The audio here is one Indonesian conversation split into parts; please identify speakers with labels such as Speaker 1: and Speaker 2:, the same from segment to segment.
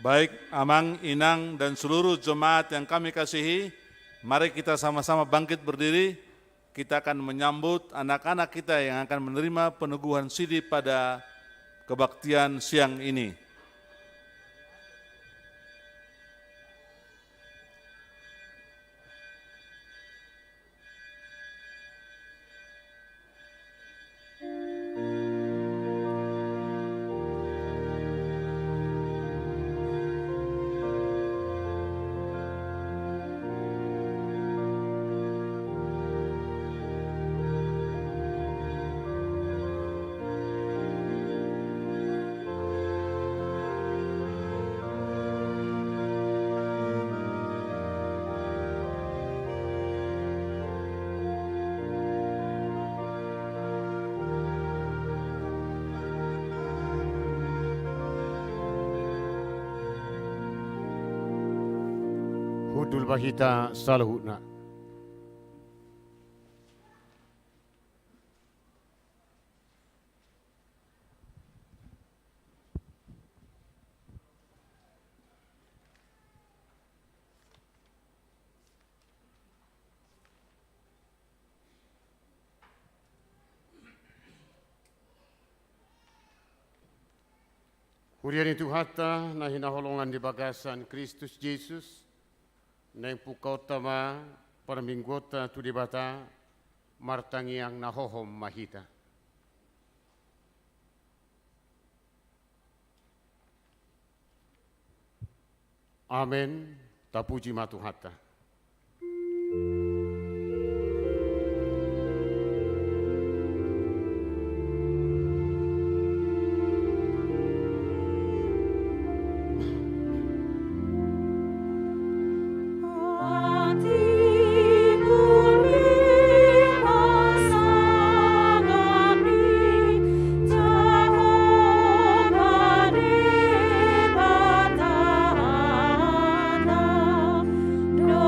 Speaker 1: Baik Amang, Inang, dan seluruh jemaat yang kami kasihi, mari kita sama-sama bangkit berdiri. Kita akan menyambut anak-anak kita yang akan menerima peneguhan sidi pada kebaktian siang ini.
Speaker 2: Hudul bahita salahutna. Hurian itu hata nahina holongan di bagasan Kristus Yesus. Neng pukotama perminggota tu dibata martangiang nahohom mahita. Amen. Tapuji matuhata.
Speaker 3: No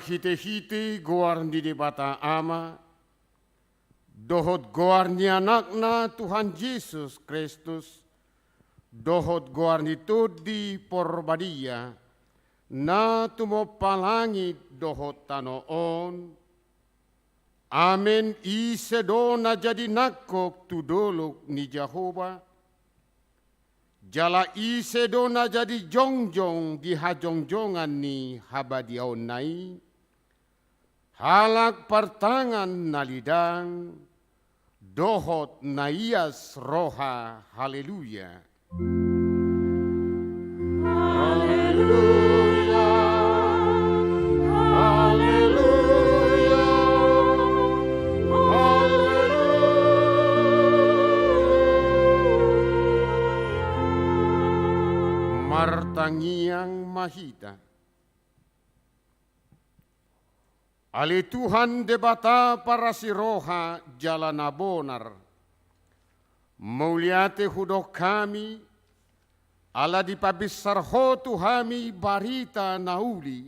Speaker 2: marhite-hite goarni di bata ama, dohot goarni anakna Tuhan Yesus Kristus, dohot goarni tudi porbadia, na tumo palangit dohot tanoon. Amen isedo na jadi nakok tudolok ni Jehovah. Jala isedo na jadi jongjong di hajongjongan ni habadiaon nai. Halak partangan nalidang, dohot naias roha, haleluya. Haleluya, haleluya, haleluya. Martangiang mahita. Ale Tuhan debata para siroha jalan abonar. Mauliate hudok kami, ala dipabisar ho Tuhami barita nauli,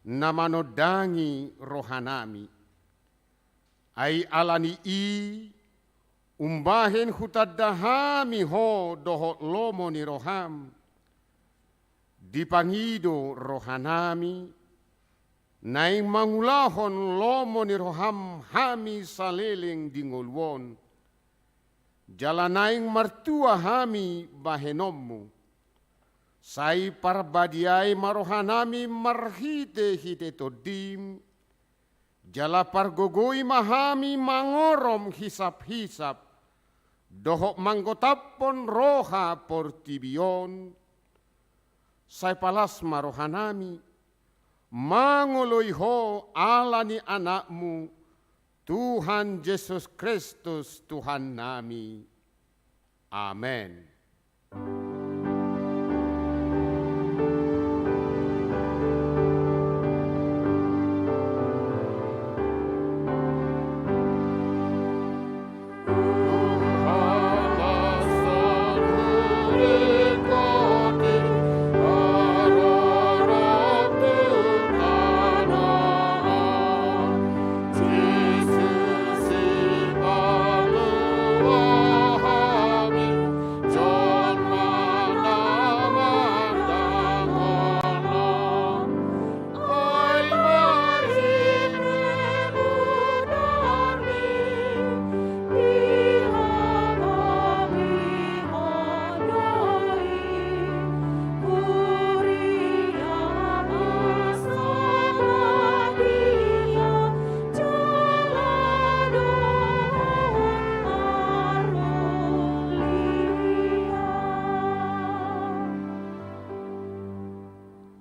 Speaker 2: namanodangi rohanami. Ay alani i, umbahin hutadahami ho dohot lomo ni roham. Dipangido rohanami, naing mangulahon lomo ni roham hami saliling dingulwon. Jalanaing martua hami bahenommu. Sai parbadiai marohanami marhite-hite todim. Jala pargogoi mahami mangorom hisap-hisap. Dohok manggotapon roha portibion. Sai palas marohanami. Mangoloi ho alani anakmu, Tuhan Yesus Kristus Tuhan nami. Amen.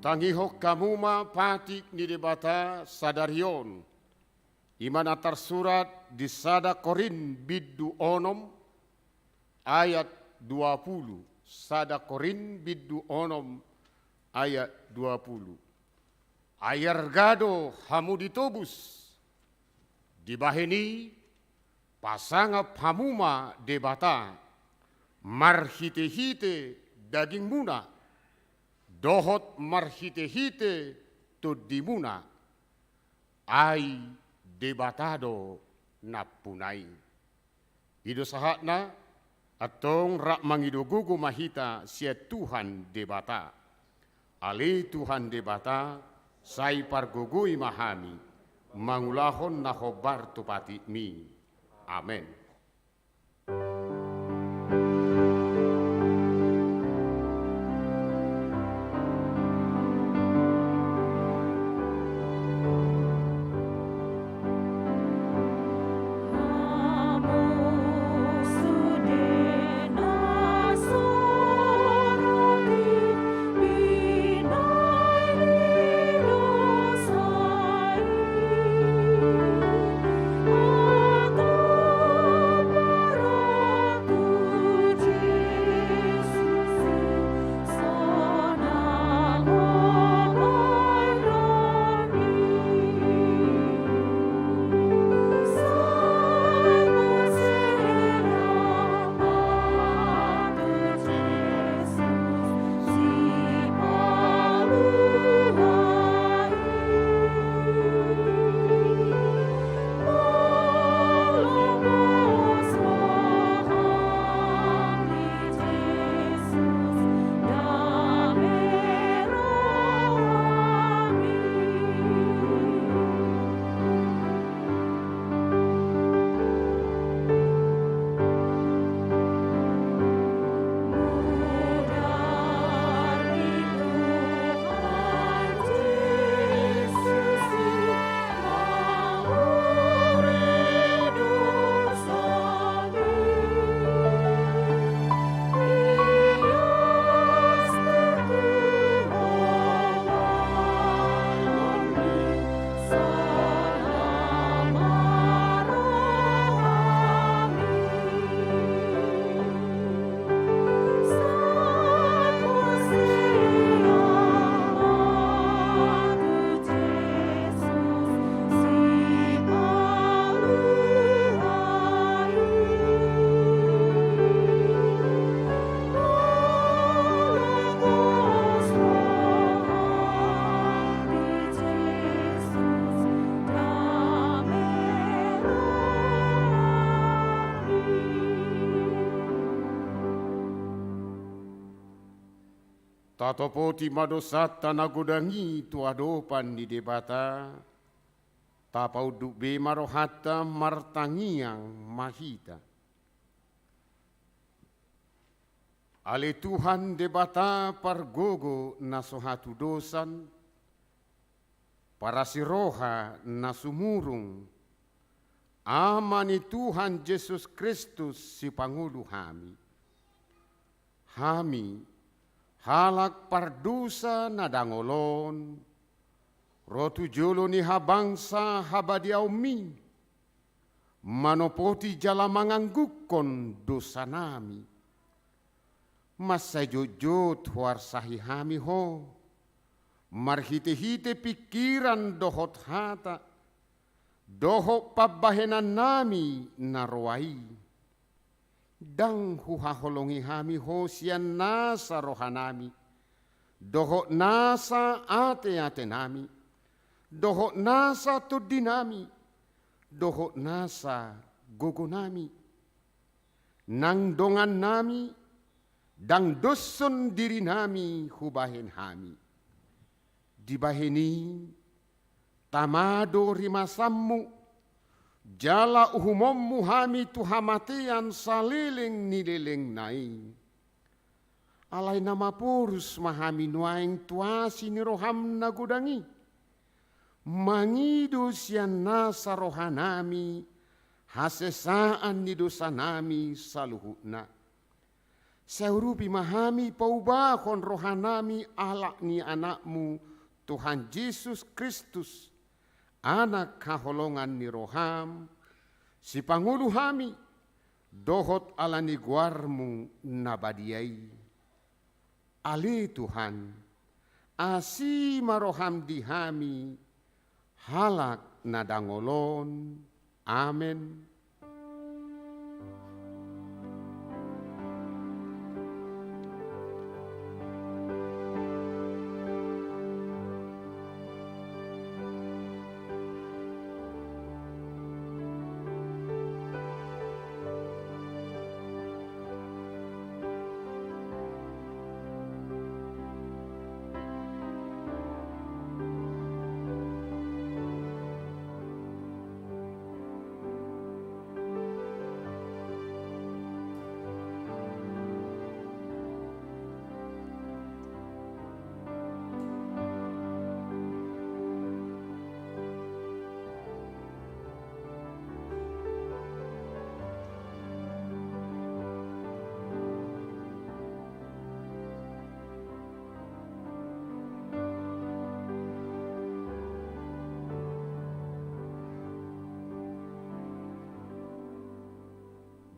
Speaker 2: Tangihok kamuma patik ni debata sadarion. Imana tersurat di Sada Korin biddu onom ayat 20. Sada Korin biddu onom ayat 20. Ayar gado hamu ditobus. Dibaheni pasangap hamuma debata. Marhite-hite daging muna. Dohot marhite-hite tudimuna. Ai debatado napunai. Ido sahatna atong rak mangidugugu mahita sia Tuhan debata. Ali Tuhan debata sai pargugui mahami. Mangulahon nahobar tupati mi. Amen. Tatopoti madosata nagodangi tuadopan di debata, tapau dukbe marohata martangiang mahita. Ale Tuhan debata pargogo nasohatu dosan, para siroha nasumurung, amani Tuhan Yesus Kristus si Pangulu hami. Hami halak pardusa nadangolon, rotu jolo ni habangsa habadiaumi, manopoti jala manganggukon dosa nami. Masa jojot huar sahi hami ho, marhite-hite pikiran dohot hata, dohot pabahenan nami narwai. Dang huhaholongi hami ho sian nasa rohanami, dohot nasa ate-ate nami, dohot nasa tudinami, dohot nasa gogonami. Nang dongan nami, dang dosun diri nami hubahen hami. Dibaheni tamado rimasammu, jala uhumommu hami tuhamatian saliling nilileng nai. Alai nama purus mahami nuaing tuasi ni roham nagudangi. Mangidu sian nasa rohanami, hasesaan ni dosa nami saluhutna. Saurupi mahami paubahon rohanami alak ni anakmu Tuhan Yesus Kristus, anak kaholongan ni roham, si Pangulu hami, dohot ala ni guarmu nabadiai. Ali Tuhan, asi maroham di hami, halak nadangolon. Amen.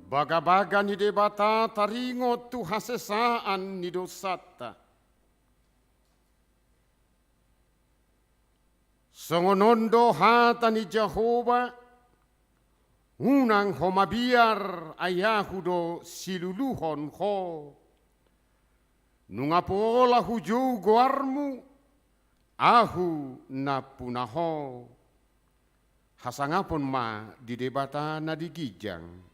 Speaker 2: Baga-baga ni debata taringo tu hasesaan ni dosata. Songonondo hata ni Jehova, unang homabiar ayahudo siluluhon ho. Nungapola hujau guarmu, ahu napunaho. Hasangapon ma di debata na digijang.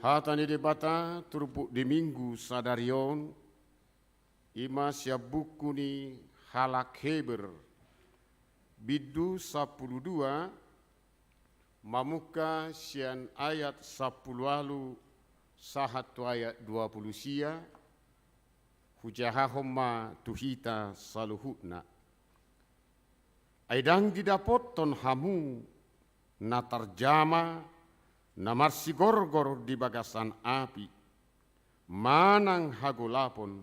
Speaker 2: Hatani di bata turupuk di minggu sadarion ima siabuku ni halak heber bidu 12 mamuka sian ayat 10 lalu sahatu ayat 20 sia hujahahoma tuhita saluhutna aidang didapoton hamu na tarjama na marsigorgor di bagasan api manang hagolapon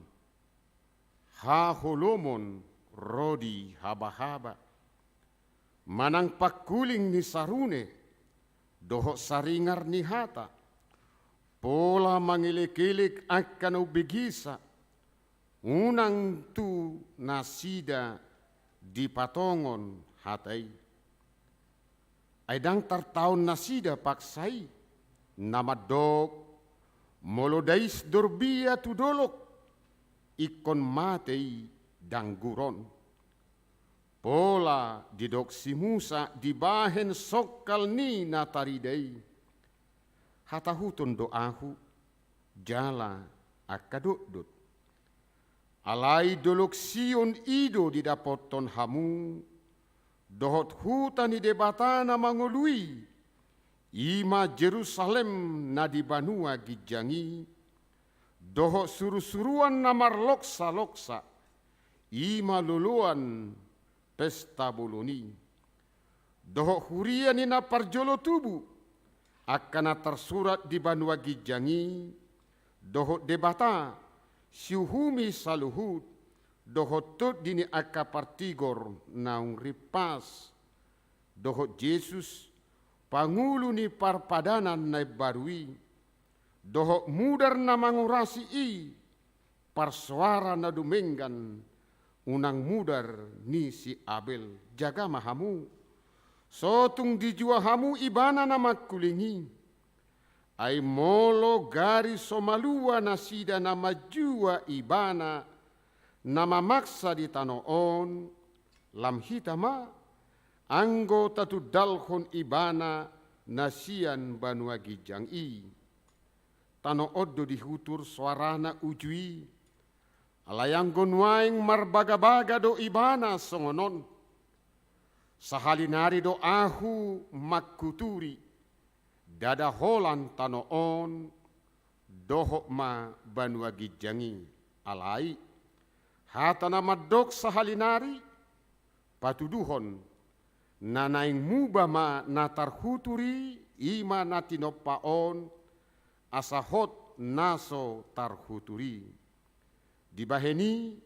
Speaker 2: haholomon rodi haba-haba manang pakuling ni sarune dohok saringar ni hata pola mangilik-ilik akan ubigisa unang tu nasida di patongon hatai aidang tartaun nasida paksai nama dok molodais dorbia tu dolok ikon matei dangguron pola didok si Musa dibahen sokal ni nataridei hatahutun doahu jala akadudut alai dolok sion ido didapoton hamu dohot hutan di debatana mangului ima Jerusalem na di banua gijangi dohot suru-suruan namar loksa-loksa ima luluan pesta boloni dohot hurian ina parjolo tubu akan tersurat di banua gijangi dohot debata siuhumi saluhut dohot dini akapartigor naung ripas dohot Yesus pangulu ni parpadanan na barui dohot mudar na mangurasi i parsuara na dumenggan unang mudar ni si Abel jaga mahamu sotung dijua hamu ibana na makulingi ay molo gari somalua nasida na majua ibana nama maksa di tanoon lam hitama anggota tu dalhon ibana nasian banua gijang i tano oddo dihutur suarana ujui alayang gonwaing marbaga-baga do ibana songonon sahalinari do ahu makuturi dada holan tanoon dohok ma banua gijangi alai hatana madok sahalinari patuduhon nanaing mubama natarhuturi ima natinopaon asahot naso tarhuturi dibaheni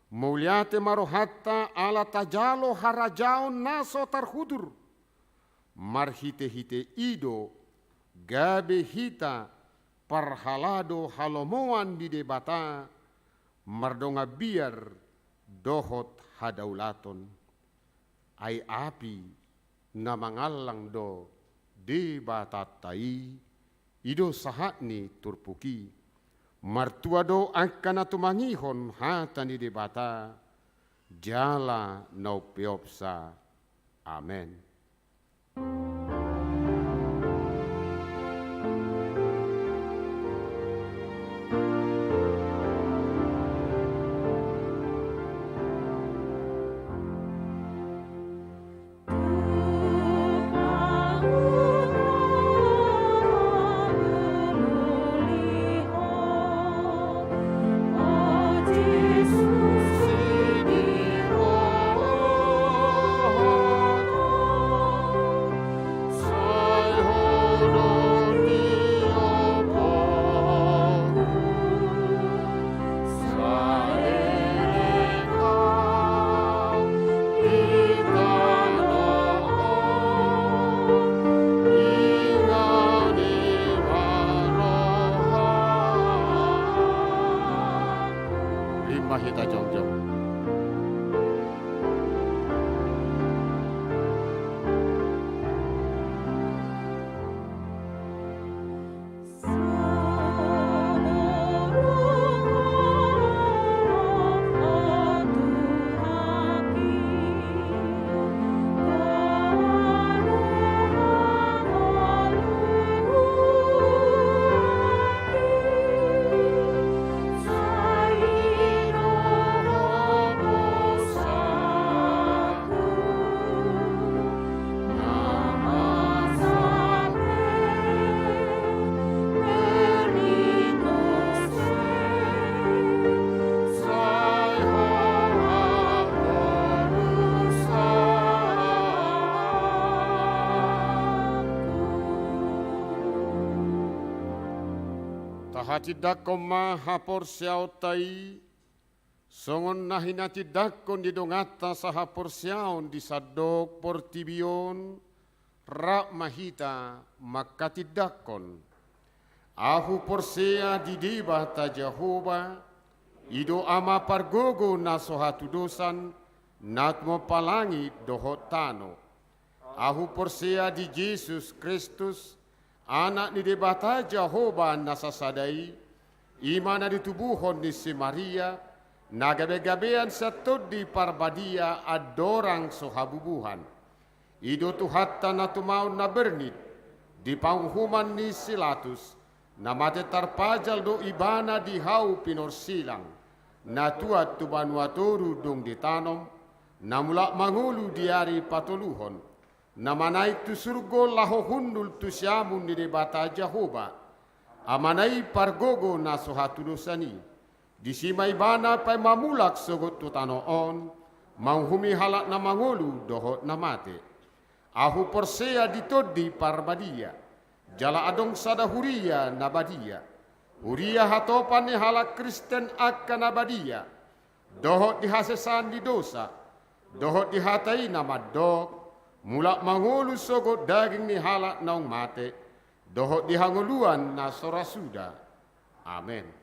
Speaker 2: muliate marohatta ala tajalo harajaon naso tarhutur marhite-hite ido gabe hita parhalado halomoan di debata mardonga biar dohot hadaulaton ay api na mangalang do di batatai ido sahatni turpuki martua do akan atumangihon hatani di bata jala naupiopsa amen. Mahita jongjong. Sahati maha porsiao tai, songon nahinati dakon di dongata saha porsiaon di sadok portibion, rak mahita makati dakon. Ahu porsea di dibata Jehovah, ido ama pargogo na sohatu dosan, natmo palangi dohot tano. Ahu porsea di Yesus Kristus, anak ni debata Jehovah nasasadai, imana di tubuhon ni si Maria, nagabe-gabean satod di parbadia adorang sohabubuhan. Ido tuhatta na tumaon na bernit, di panghuman ni Silatus, na mate tarpajal do ibana di hau pinor silang, na tuat tu banuatoru dong ditanom, na mulak mangulu diari patoluhon, na manai tu surgo laho hundul tu siamun di debata Jehovah, amanai pargogo na sohatu dosani, di simai bana pai mamulak sogot tu tanoon, manghumi halak na mangulu dohot na mate. Ahu persea ditodi parbadia, jala adong sada huria nabadia. Huria hatopan ni halak Kristen akan nabadia. Dohot dihasesan di dosa, dohot dihatai nama dok, mulak mangulu sogot daging ni halak naung mate, dohot dihanguluan na sorasuda. Amen.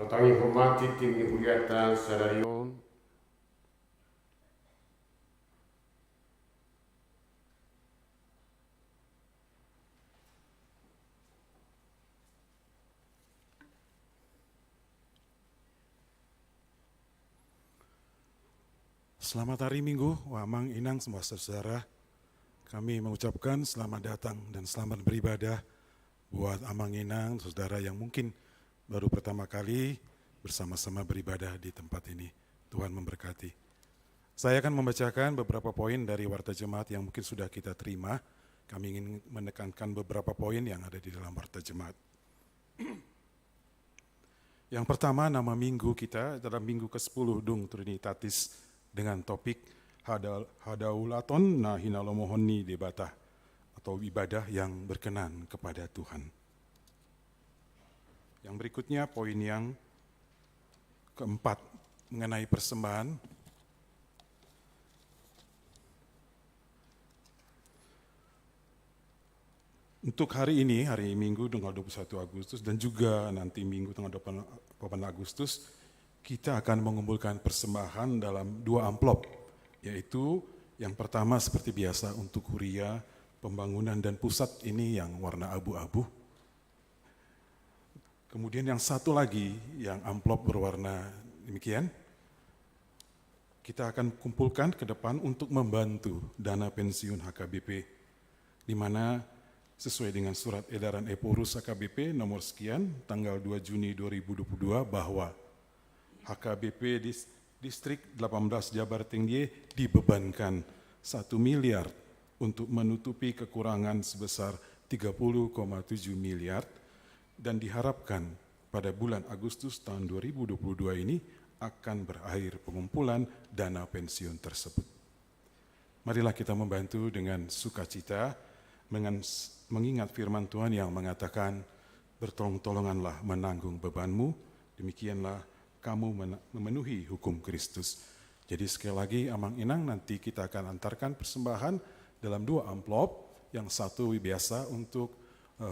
Speaker 2: Kami hormati tim Huriata Sadarion,
Speaker 3: Selamat hari Minggu, Wamang Inang semua saudara. Kami mengucapkan selamat datang dan selamat beribadah buat Amang Inang, saudara yang mungkin baru pertama kali bersama-sama beribadah di tempat ini. Tuhan memberkati. Saya akan membacakan beberapa poin dari Warta Jemaat yang mungkin sudah kita terima. Kami ingin menekankan beberapa poin yang ada di dalam Warta Jemaat. Yang pertama, nama minggu kita adalah minggu ke-10 Dung Trinitatis dengan topik Hadaulaton na hinalomohoni debata atau ibadah yang berkenan kepada Tuhan. Yang berikutnya poin yang keempat mengenai persembahan. Untuk hari ini, hari Minggu tanggal 21 Agustus dan juga nanti Minggu tanggal 8 Agustus, kita akan mengumpulkan persembahan dalam 2 amplop, yaitu yang pertama seperti biasa untuk huria, pembangunan dan pusat ini yang warna abu-abu. Kemudian yang satu lagi yang amplop berwarna demikian, kita akan kumpulkan ke depan untuk membantu dana pensiun HKBP, di mana sesuai dengan surat edaran Eporus HKBP nomor sekian tanggal 2 Juni 2022 bahwa HKBP Distrik 18 Jabar Tinggi dibebankan 1 miliar untuk menutupi kekurangan sebesar 30,7 miliar dan diharapkan pada bulan Agustus tahun 2022 ini akan berakhir pengumpulan dana pensiun tersebut. Marilah kita membantu dengan sukacita mengingat firman Tuhan yang mengatakan, bertolong-tolonganlah menanggung bebanmu, demikianlah kamu memenuhi hukum Kristus. Jadi sekali lagi Amang Inang nanti kita akan antarkan persembahan dalam 2 amplop, yang satu biasa untuk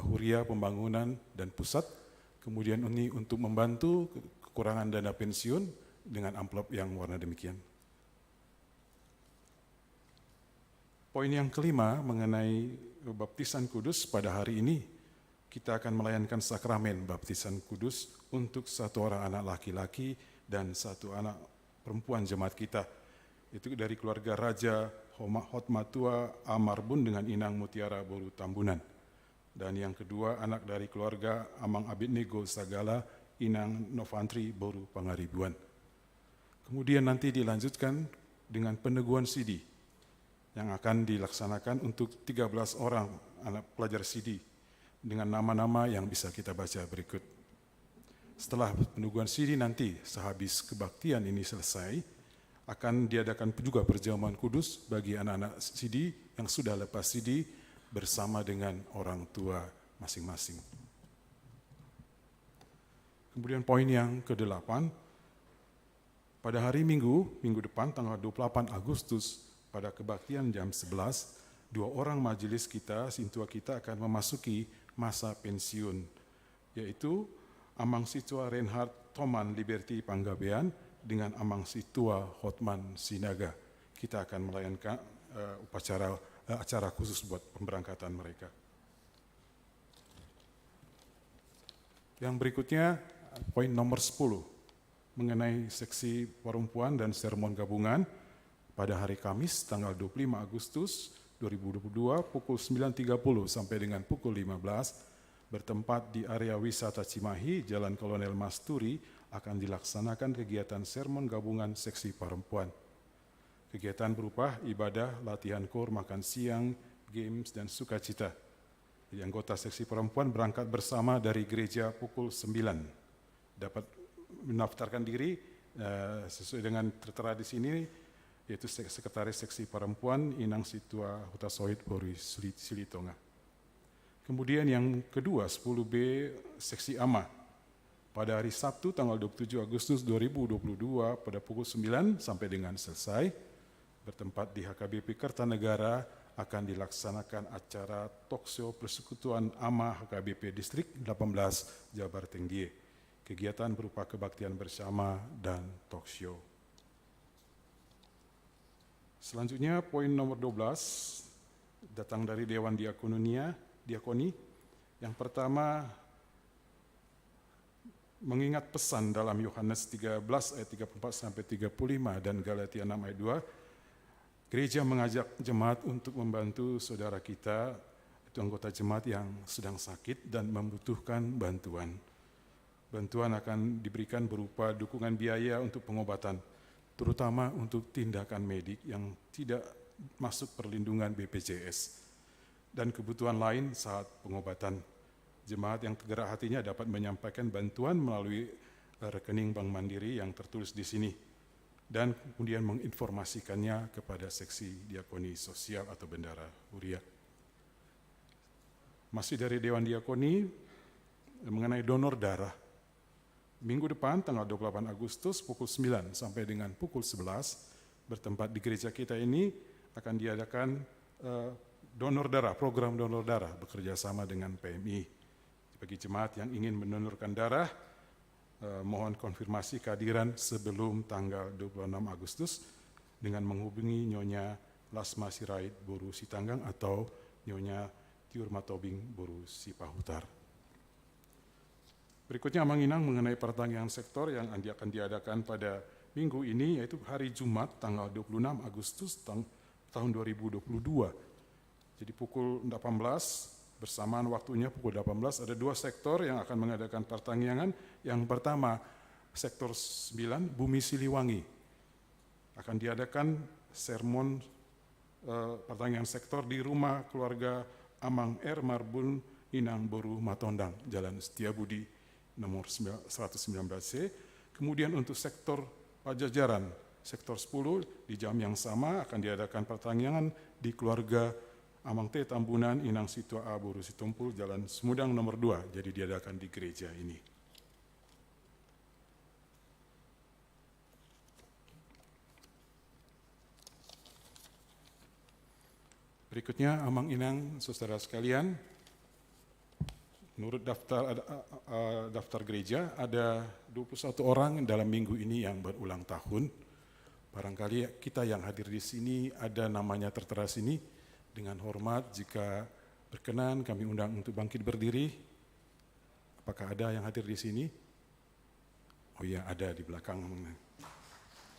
Speaker 3: huria pembangunan dan pusat, kemudian ini untuk membantu kekurangan dana pensiun dengan amplop yang warna demikian. Poin yang kelima mengenai baptisan kudus. Pada hari ini kita akan melayankan sakramen baptisan kudus untuk 1 orang anak laki-laki dan 1 anak perempuan jemaat kita. Itu dari keluarga Raja Hotmatua Amarbun dengan Inang Mutiara Boru Tambunan. Dan yang kedua anak dari keluarga Amang Abednego Sagala Inang Novantri Boru Pangaribuan. Kemudian nanti dilanjutkan dengan peneguhan sidi yang akan dilaksanakan untuk 13 orang anak pelajar sidi dengan nama-nama yang bisa kita baca berikut. Setelah peneguhan sidi nanti sehabis kebaktian ini selesai, akan diadakan juga perjamuan kudus bagi anak-anak sidi yang sudah lepas sidi bersama dengan orang tua masing-masing. Kemudian poin yang ke-8, pada hari Minggu depan tanggal 28 Agustus pada kebaktian jam 11, 2 orang majelis kita, sintua kita akan memasuki masa pensiun, yaitu Amang Situa Reinhard Thoman Liberty Panggabean dengan Amang Situa Hotman Sinaga. Kita akan melayankan acara khusus buat pemberangkatan mereka. Yang berikutnya, poin nomor 10, mengenai seksi perempuan dan sermon gabungan pada hari Kamis tanggal 25 Agustus 2022 pukul 9.30 sampai dengan pukul 15 bertempat di area wisata Cimahi, Jalan Kolonel Masturi, akan dilaksanakan kegiatan sermon gabungan seksi perempuan. Kegiatan berupa ibadah, latihan kor, makan siang, games, dan sukacita. Jadi anggota seksi perempuan berangkat bersama dari gereja pukul 9. Dapat mendaftarkan diri sesuai dengan tertera di sini, yaitu Sekretaris Seksi Perempuan Inang Situa Hutasoid Boru Silitonga. Kemudian yang kedua, 10B Seksi AMA. Pada hari Sabtu tanggal 27 Agustus 2022 pada pukul 9 sampai dengan selesai, bertempat di HKBP Kertanegara akan dilaksanakan acara talkshow Persekutuan AMA HKBP Distrik 18 Jabar Tinggi. Kegiatan berupa kebaktian bersama dan talkshow. Selanjutnya poin nomor 12 datang dari Dewan Diakoni. Yang pertama, mengingat pesan dalam Yohanes 13 ayat 34 sampai 35 dan Galatia 6 ayat 2, gereja mengajak jemaat untuk membantu saudara kita, itu anggota jemaat yang sedang sakit dan membutuhkan bantuan. Bantuan akan diberikan berupa dukungan biaya untuk pengobatan, terutama untuk tindakan medik yang tidak masuk perlindungan BPJS, dan kebutuhan lain saat pengobatan. Jemaat yang tergerak hatinya dapat menyampaikan bantuan melalui rekening Bank Mandiri yang tertulis di sini, dan kemudian menginformasikannya kepada seksi diakoni sosial atau bendara Huria. Masih dari Dewan Diakoni, mengenai donor darah. Minggu depan tanggal 28 Agustus pukul 9 sampai dengan pukul 11 bertempat di gereja kita ini akan diadakan donor darah, program donor darah bekerja sama dengan PMI. Bagi jemaat yang ingin mendonorkan darah, mohon konfirmasi kehadiran sebelum tanggal 26 Agustus dengan menghubungi Nyonya Lasma Sirait Boru Sitanggang atau Nyonya Tiur Matobing Boru Sipahutar. Berikutnya menginang mengenai pertanian sektor yang akan diadakan pada minggu ini, yaitu hari Jumat tanggal 26 Agustus tahun 2022. Jadi pukul 18 bersamaan waktunya pukul 18 ada dua sektor yang akan mengadakan pertanian. Yang pertama sektor 9 Bumi Siliwangi akan diadakan sermon pertanian sektor di rumah keluarga Amang R. Marbun Inang Boru Matondang, Jalan Setiabudi nomor 119C. Kemudian untuk sektor Pajajaran, sektor 10 di jam yang sama akan diadakan pertanian di keluarga Amang T. Tambunan Inang Situa A. Boru Situmpul, Jalan Semudang nomor 2, jadi diadakan di gereja ini. Berikutnya Amang Inang, saudara sekalian, menurut daftar gereja ada 21 orang dalam minggu ini yang berulang tahun. Barangkali kita yang hadir di sini ada namanya tertera sini. Dengan hormat jika berkenan kami undang untuk bangkit berdiri. Apakah ada yang hadir di sini? Oh iya, ada di belakang.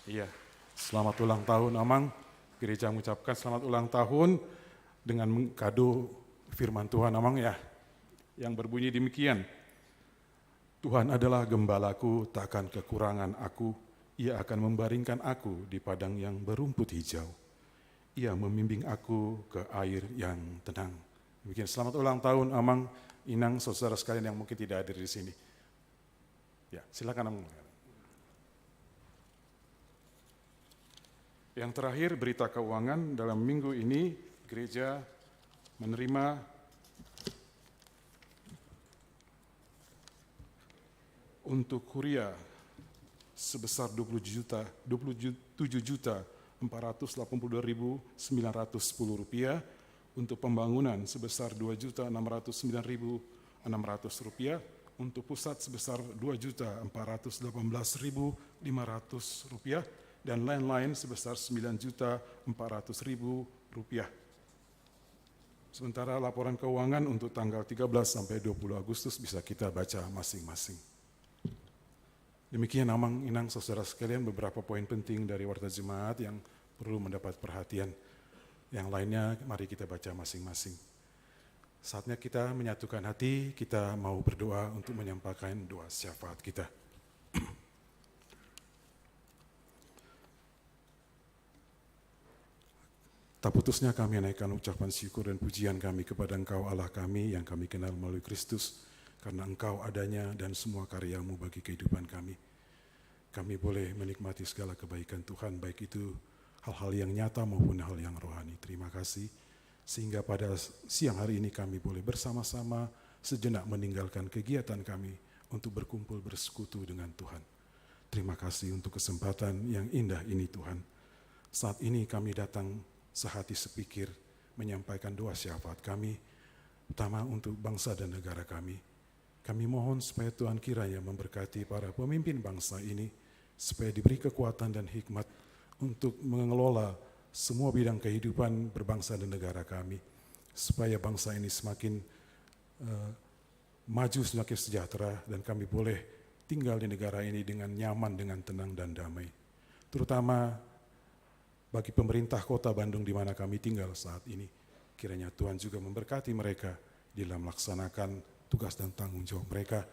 Speaker 3: Iya, selamat ulang tahun Amang. Gereja mengucapkan selamat ulang tahun dengan kado firman Tuhan Amang ya, yang berbunyi demikian. Tuhan adalah gembalaku, takkan kekurangan aku. Ia akan membaringkan aku di padang yang berumput hijau. Ia membimbing aku ke air yang tenang. Demikian, selamat ulang tahun Amang Inang, saudara sekalian yang mungkin tidak hadir di sini. Ya, silakan Amang. Yang terakhir, berita keuangan dalam minggu ini gereja menerima untuk kuria sebesar 27.482.910 rupiah, untuk pembangunan sebesar 2.609.600 rupiah, untuk pusat sebesar 2.418.500 rupiah, dan lain-lain sebesar 9.400.000 rupiah. Sementara laporan keuangan untuk tanggal 13 sampai 20 Agustus bisa kita baca masing-masing. Demikian Amang Inang, saudara sekalian, beberapa poin penting dari Warta Jemaat yang perlu mendapat perhatian. Yang lainnya mari kita baca masing-masing. Saatnya kita menyatukan hati, kita mau berdoa untuk menyampaikan doa syafaat kita. Tak putusnya kami naikkan ucapan syukur dan pujian kami kepada Engkau Allah kami yang kami kenal melalui Kristus, karena Engkau adanya dan semua karya-Mu bagi kehidupan kami. Kami boleh menikmati segala kebaikan Tuhan, baik itu hal-hal yang nyata maupun hal yang rohani. Terima kasih, sehingga pada siang hari ini kami boleh bersama-sama sejenak meninggalkan kegiatan kami untuk berkumpul bersekutu dengan Tuhan. Terima kasih untuk kesempatan yang indah ini Tuhan. Saat ini kami datang sehati sepikir menyampaikan doa syafaat kami, utama untuk bangsa dan negara kami. Kami mohon supaya Tuhan kiranya memberkati para pemimpin bangsa ini, supaya diberi kekuatan dan hikmat untuk mengelola semua bidang kehidupan berbangsa dan negara kami, supaya bangsa ini semakin maju, semakin sejahtera, dan kami boleh tinggal di negara ini dengan nyaman, dengan tenang dan damai. Terutama bagi pemerintah Kota Bandung di mana kami tinggal saat ini. Kiranya Tuhan juga memberkati mereka dalam melaksanakan tugas dan tanggung jawab mereka,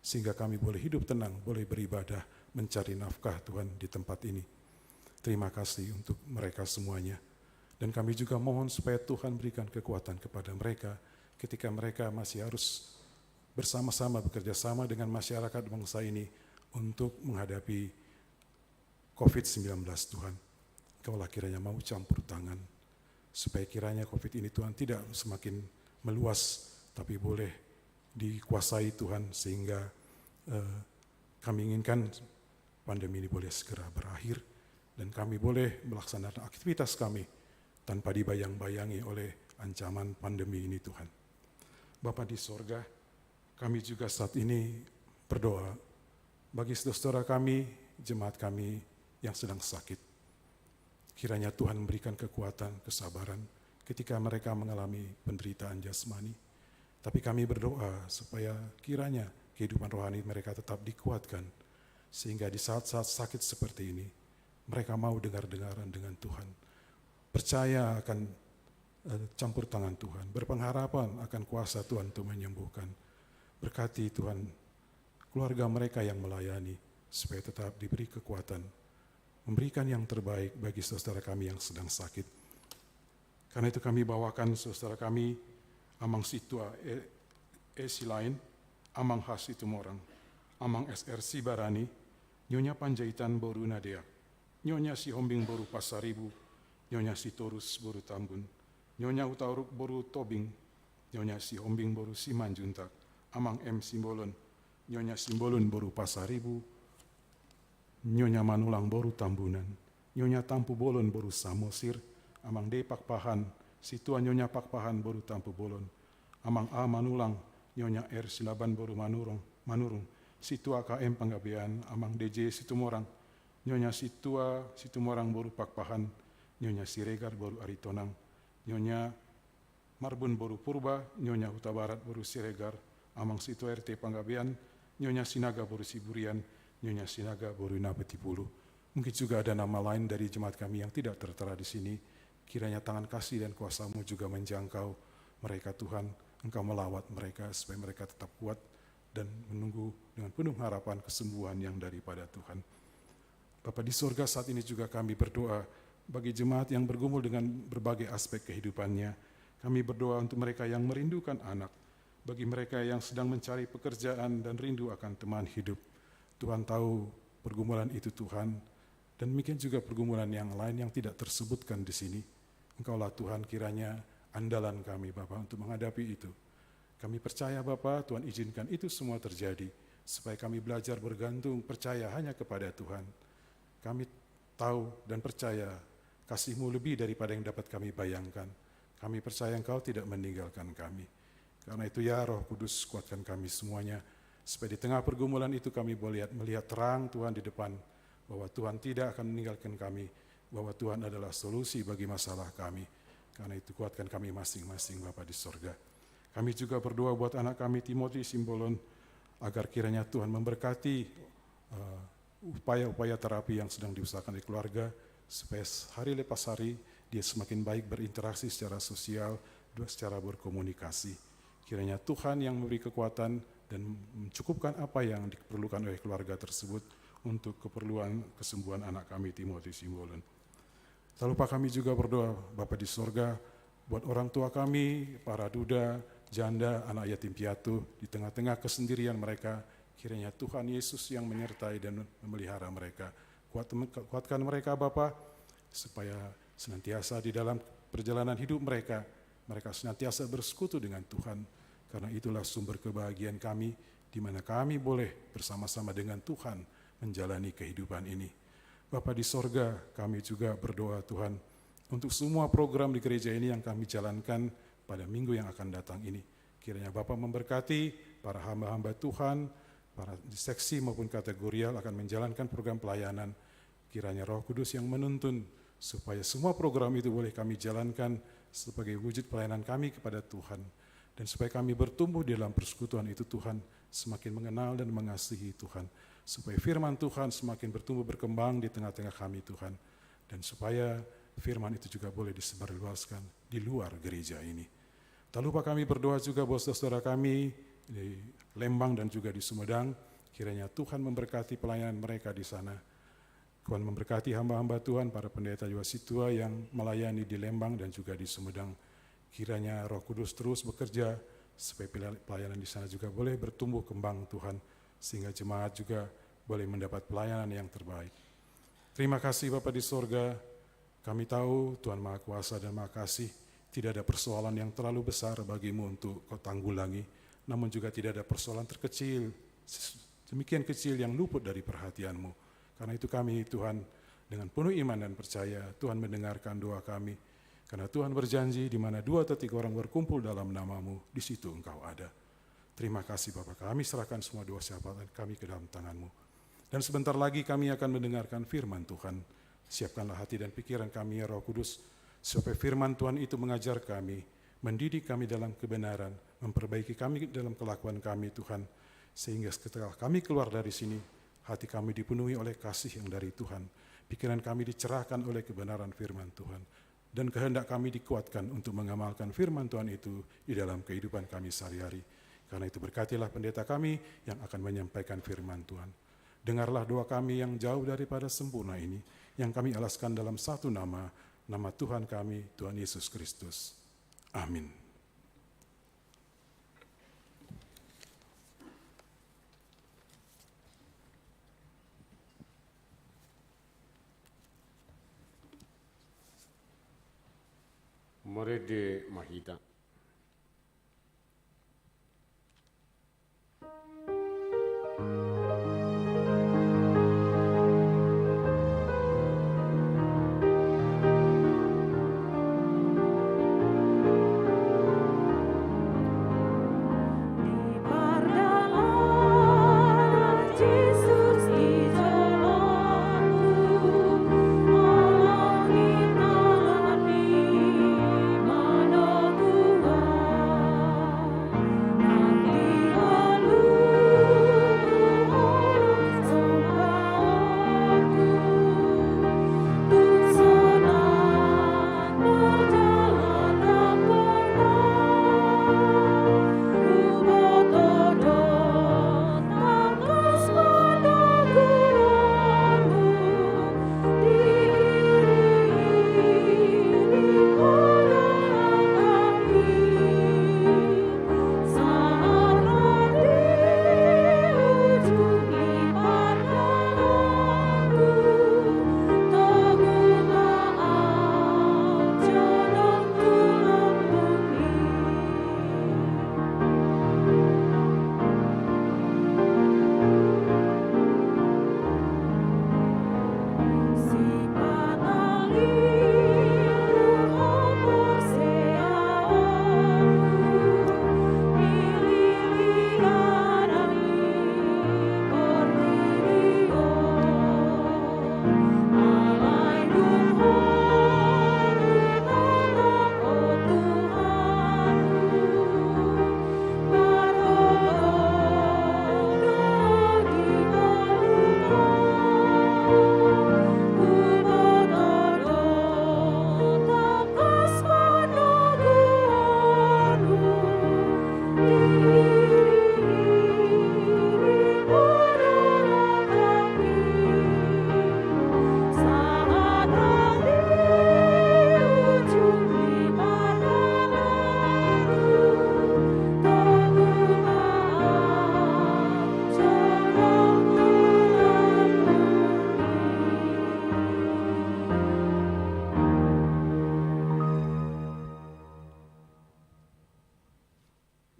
Speaker 3: sehingga kami boleh hidup tenang, boleh beribadah, mencari nafkah Tuhan di tempat ini. Terima kasih untuk mereka semuanya. Dan kami juga mohon supaya Tuhan berikan kekuatan kepada mereka ketika mereka masih harus bersama-sama bekerja sama dengan masyarakat bangsa ini untuk menghadapi COVID-19 Tuhan. Engkaulah kiranya mau campur tangan, supaya kiranya COVID ini Tuhan tidak semakin meluas, tapi boleh dikuasai Tuhan, sehingga kami inginkan pandemi ini boleh segera berakhir, dan kami boleh melaksanakan aktivitas kami tanpa dibayang-bayangi oleh ancaman pandemi ini Tuhan. Bapa di sorga, kami juga saat ini berdoa bagi saudara kami, jemaat kami yang sedang sakit. Kiranya Tuhan memberikan kekuatan, kesabaran ketika mereka mengalami penderitaan jasmani. Tapi kami berdoa supaya kiranya kehidupan rohani mereka tetap dikuatkan, sehingga di saat-saat sakit seperti ini, mereka mau dengar-dengaran dengan Tuhan, percaya akan campur tangan Tuhan, berpengharapan akan kuasa Tuhan untuk menyembuhkan. Berkati Tuhan keluarga mereka yang melayani, supaya tetap diberi kekuatan, memberikan yang terbaik bagi saudara kami yang sedang sakit. Karena itu kami bawakan saudara kami, Amang Situa Silain, Amang Has Itumorang, Amang SR Sibarani, Nyonya Panjaitan Boru Nadia, Nyonya Sihombing Boru Pasaribu, Nyonya Sitorus Boru Tambun, Nyonya Utauruk Boru Tobing, Nyonya Sihombing Boru Simanjuntak, Amang M. Simbolon, Nyonya Simbolon Boru Pasaribu, Nyonya Manulang Boru Tambunan, Nyonya Tampu Bolon Boru Samosir, Amang D. Pakpahan, Situa Nyonya Pakpahan Boru Tampu Bolon, Amang A. Manulang, Nyonya R. Silaban Boru Manurung, Situa KM Panggabean, Amang DJ Situmorang, Nyonya Situa Situmorang Boru Pakpahan, Nyonya Siregar Boru Aritonang, Nyonya Marbun Boru Purba, Nyonya Huta Barat Boru Siregar, Amang Situa RT Panggabean, Nyonya Sinaga Boru Siburian, Nyonya Sinaga Boru Napetipulu. Mungkin juga ada nama lain dari jemaat kami yang tidak tertera di sini. Kiranya tangan kasih dan kuasa-Mu juga menjangkau mereka Tuhan. Engkau melawat mereka supaya mereka tetap kuat dan menunggu dengan penuh harapan kesembuhan yang daripada Tuhan. Bapa di surga, saat ini juga kami berdoa bagi jemaat yang bergumul dengan berbagai aspek kehidupannya. Kami berdoa untuk mereka yang merindukan anak, bagi mereka yang sedang mencari pekerjaan dan rindu akan teman hidup. Tuhan tahu pergumulan itu Tuhan, dan demikian juga pergumulan yang lain yang tidak tersebutkan di sini. Engkaulah Tuhan kiranya andalan kami Bapa untuk menghadapi itu. Kami percaya Bapa, Tuhan izinkan itu semua terjadi, supaya kami belajar bergantung, percaya hanya kepada Tuhan. Kami tahu dan percaya kasih-Mu lebih daripada yang dapat kami bayangkan. Kami percaya Engkau tidak meninggalkan kami. Karena itu ya Roh Kudus, kuatkan kami semuanya, supaya di tengah pergumulan itu kami boleh melihat terang Tuhan di depan, bahwa Tuhan tidak akan meninggalkan kami, bahwa Tuhan adalah solusi bagi masalah kami. Karena itu kuatkan kami masing-masing Bapa di sorga. Kami juga berdoa buat anak kami Timothy Simbolon, agar kiranya Tuhan memberkati upaya-upaya terapi yang sedang diusahakan di keluarga, supaya hari lepas hari dia semakin baik berinteraksi secara sosial, secara berkomunikasi. Kiranya Tuhan yang memberi kekuatan dan mencukupkan apa yang diperlukan oleh keluarga tersebut untuk keperluan kesembuhan anak kami Timothy Simbolon. Tak lupa kami juga berdoa Bapa di sorga buat orang tua kami, para duda, janda, anak yatim piatu di tengah-tengah kesendirian mereka. Kiranya Tuhan Yesus yang menyertai dan memelihara mereka. Kuatkan mereka Bapa, supaya senantiasa di dalam perjalanan hidup mereka senantiasa bersekutu dengan Tuhan. Karena itulah sumber kebahagiaan kami, di mana kami boleh bersama-sama dengan Tuhan menjalani kehidupan ini. Bapa di sorga, kami juga berdoa Tuhan untuk semua program di gereja ini yang kami jalankan pada minggu yang akan datang ini. Kiranya Bapa memberkati para hamba-hamba Tuhan, para di seksi maupun kategorial akan menjalankan program pelayanan. Kiranya Roh Kudus yang menuntun supaya semua program itu boleh kami jalankan sebagai wujud pelayanan kami kepada Tuhan. Dan supaya kami bertumbuh di dalam persekutuan itu Tuhan, semakin mengenal dan mengasihi Tuhan, supaya firman Tuhan semakin bertumbuh berkembang di tengah-tengah kami Tuhan, dan supaya firman itu juga boleh disebarluaskan di luar gereja ini. Tak lupa kami berdoa juga buat saudara kami di Lembang dan juga di Sumedang, kiranya Tuhan memberkati pelayanan mereka di sana. Tuhan memberkati hamba-hamba Tuhan, para pendeta juga situa yang melayani di Lembang dan juga di Sumedang. Kiranya Roh Kudus terus bekerja supaya pelayanan di sana juga boleh bertumbuh kembang Tuhan, sehingga jemaat juga boleh mendapat pelayanan yang terbaik. Terima kasih Bapa di sorga, kami tahu Tuhan Maha Kuasa dan Maha Kasih, tidak ada persoalan yang terlalu besar bagimu untuk kau tanggulangi, namun juga tidak ada persoalan terkecil, demikian kecil yang luput dari perhatianmu. Karena itu kami Tuhan dengan penuh iman dan percaya Tuhan mendengarkan doa kami. Karena Tuhan berjanji di mana 2 atau 3 orang berkumpul dalam namamu, di situ Engkau ada. Terima kasih Bapa, kami serahkan semua doa syafaat kami ke dalam tangan-Mu. Dan sebentar lagi kami akan mendengarkan firman Tuhan. Siapkanlah hati dan pikiran kami ya Roh Kudus, supaya firman Tuhan itu mengajar kami, mendidik kami dalam kebenaran, memperbaiki kami dalam kelakuan kami Tuhan. Sehingga setelah kami keluar dari sini, hati kami dipenuhi oleh kasih yang dari Tuhan. Pikiran kami dicerahkan oleh kebenaran firman Tuhan. Dan kehendak kami dikuatkan untuk mengamalkan firman Tuhan itu di dalam kehidupan kami sehari-hari. Karena itu berkatilah pendeta kami yang akan menyampaikan firman Tuhan. Dengarlah doa kami yang jauh daripada sempurna ini, yang kami alaskan dalam satu nama, nama Tuhan kami, Tuhan Yesus Kristus. Amin.
Speaker 2: Morede Mahita.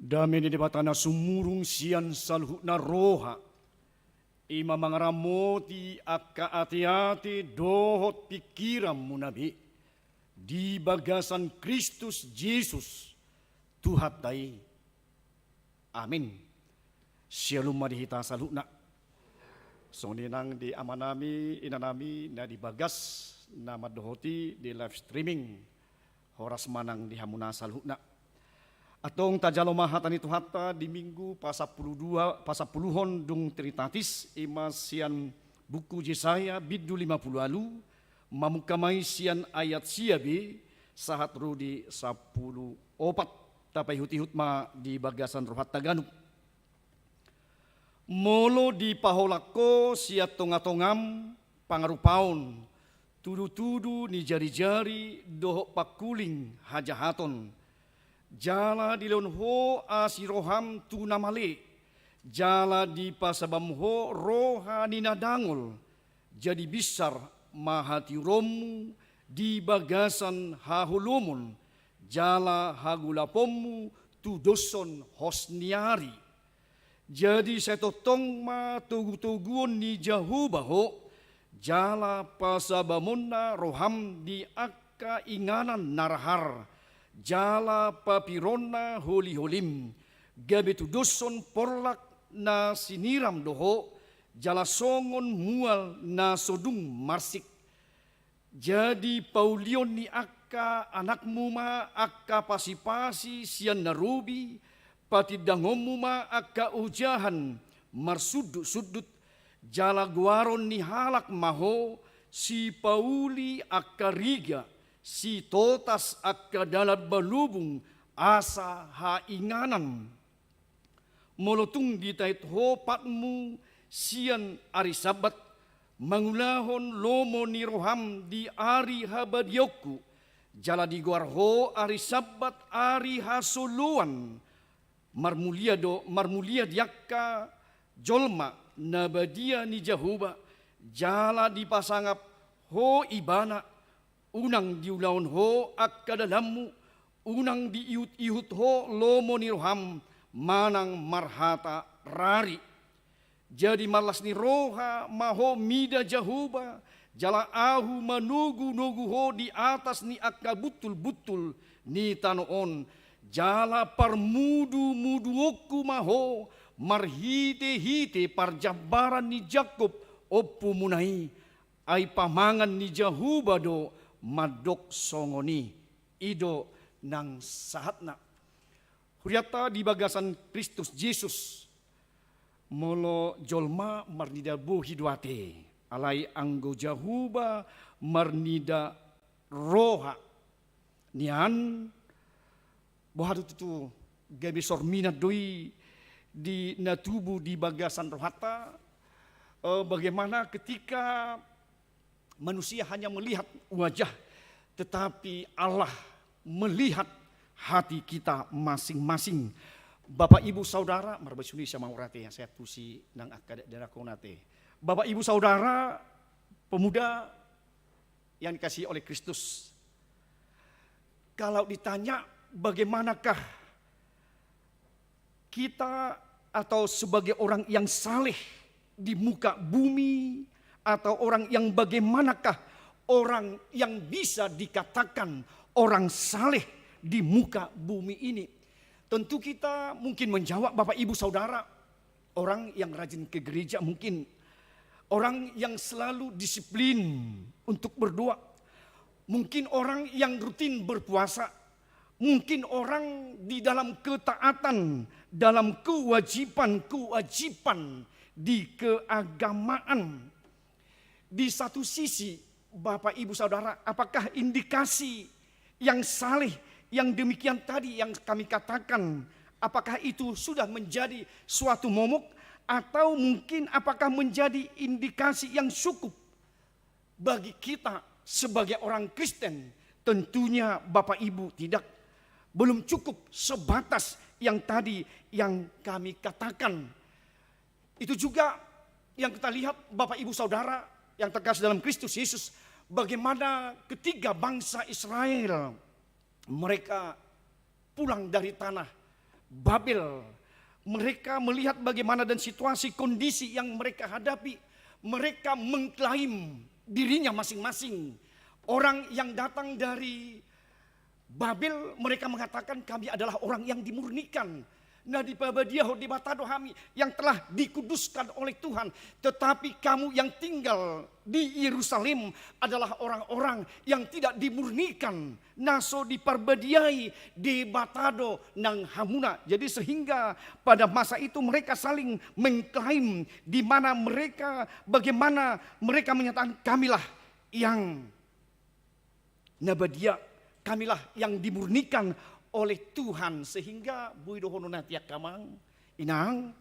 Speaker 4: Dami ni debatana sumurung sian salhutna roha. Ima mangaramoti akka ati-ati dohot pikiran munabi. Di bagasan Kristus Yesus Tuhan tai. Amin. Shalom madihita salhutna. So ninang di amanami inanami na di bagas na madohoti di live streaming. Horas manang di hamuna salhutna. Atong tajaloma hatani tuhata di minggu pasapuluhon dung tritatis imasian buku Yesaya bidu 50 alu mamukamai sian ayat siabe sahat rudi 10 opat tapai hutihut ma di bagasan rohat taganuk. Molo di paholako siat tongatongam pangarupaon tudu-tudu ni jari-jari dohok pakuling hajahaton jala di leon ho asiroham tunamale jala di pasabam ho roha ninadangol jadi besar mahati romu di bagasan hahulumon jala hagulapomu tudoson hosniari. Jadi saya totong ma tugu-tuguon ni jahubaho jala pasabamona roham di akka inganan narahar jala papirona holi-holim gabe tudoson porlak na siniram doho jala songon mual na sodung marsik. Jadi paulion ni akka anakmu ma akka pasi-pasi sian narubi pati dangomu ma akka ujahan marsudut-sudut jala guaron ni halak maho si pauli akka riga si totas akka dalat balubung asa hainganan molotung di tait hopatmu sian ari sabat mangulahon lomo ni roham di ari habadioku jala di guarho ari sabat ari hasuluan marmulia diakka jolma nabadia ni jahuba jala di pasangap ho ibana unang diulaon ho akka dalammu unang diiut-iut ho lomo ni roham manang marhata rari. Jadi malas ni roha maho mida jahuba jala ahu manugu-nugu ho di atas ni akka butul-butul ni tanoon jala parmudu-mudu oku maho marhite-hite parjabaran ni Jakob opu munai ay pamangan ni jahuba do madok songoni ido nang sahatna. Huriata di bagasan Kristus Yesus molo jolma marnida buhi duate alai anggo jahuba marnida roha nian bohadu tutu gabi sormina doi di natubu di bagasan rohata bagaimana ketika manusia hanya melihat wajah tetapi Allah melihat hati kita masing-masing. Bapak Ibu Saudara, marbasuni sama urate yang saya tusi nang akad darakonate. Bapak Ibu Saudara, pemuda yang dikasihi oleh Kristus. Kalau ditanya bagaimanakah kita atau sebagai orang yang saleh di muka bumi atau orang yang bagaimanakah orang yang bisa dikatakan orang saleh di muka bumi ini? Tentu kita mungkin menjawab Bapak Ibu Saudara, orang yang rajin ke gereja mungkin, orang yang selalu disiplin untuk berdoa, mungkin orang yang rutin berpuasa, mungkin orang di dalam ketaatan, dalam kewajiban di keagamaan. Di satu sisi Bapak Ibu Saudara, apakah indikasi yang saleh yang demikian tadi yang kami katakan, apakah itu sudah menjadi suatu momok atau mungkin apakah menjadi indikasi yang cukup bagi kita sebagai orang Kristen? Tentunya Bapak Ibu tidak, belum cukup sebatas yang tadi yang kami katakan. Itu juga yang kita lihat Bapak Ibu Saudara yang terkasih dalam Kristus Yesus, bagaimana ketiga bangsa Israel mereka pulang dari tanah Babel. Mereka melihat bagaimana dan situasi kondisi yang mereka hadapi. Mereka mengklaim dirinya masing-masing. Orang yang datang dari Babel mereka mengatakan kami adalah orang yang dimurnikan. Nadi pabadiaho di batado kami yang telah dikuduskan oleh Tuhan. Tetapi kamu yang tinggal di Yerusalem adalah orang-orang yang tidak dimurnikan. Naso diparbadiai di batado nang hamuna. Jadi sehingga pada masa itu mereka saling mengklaim di mana mereka, bagaimana mereka menyatakan kamilah yang nabadia, kamilah yang dimurnikan oleh Tuhan. Sehingga buidohono natiak kamang inang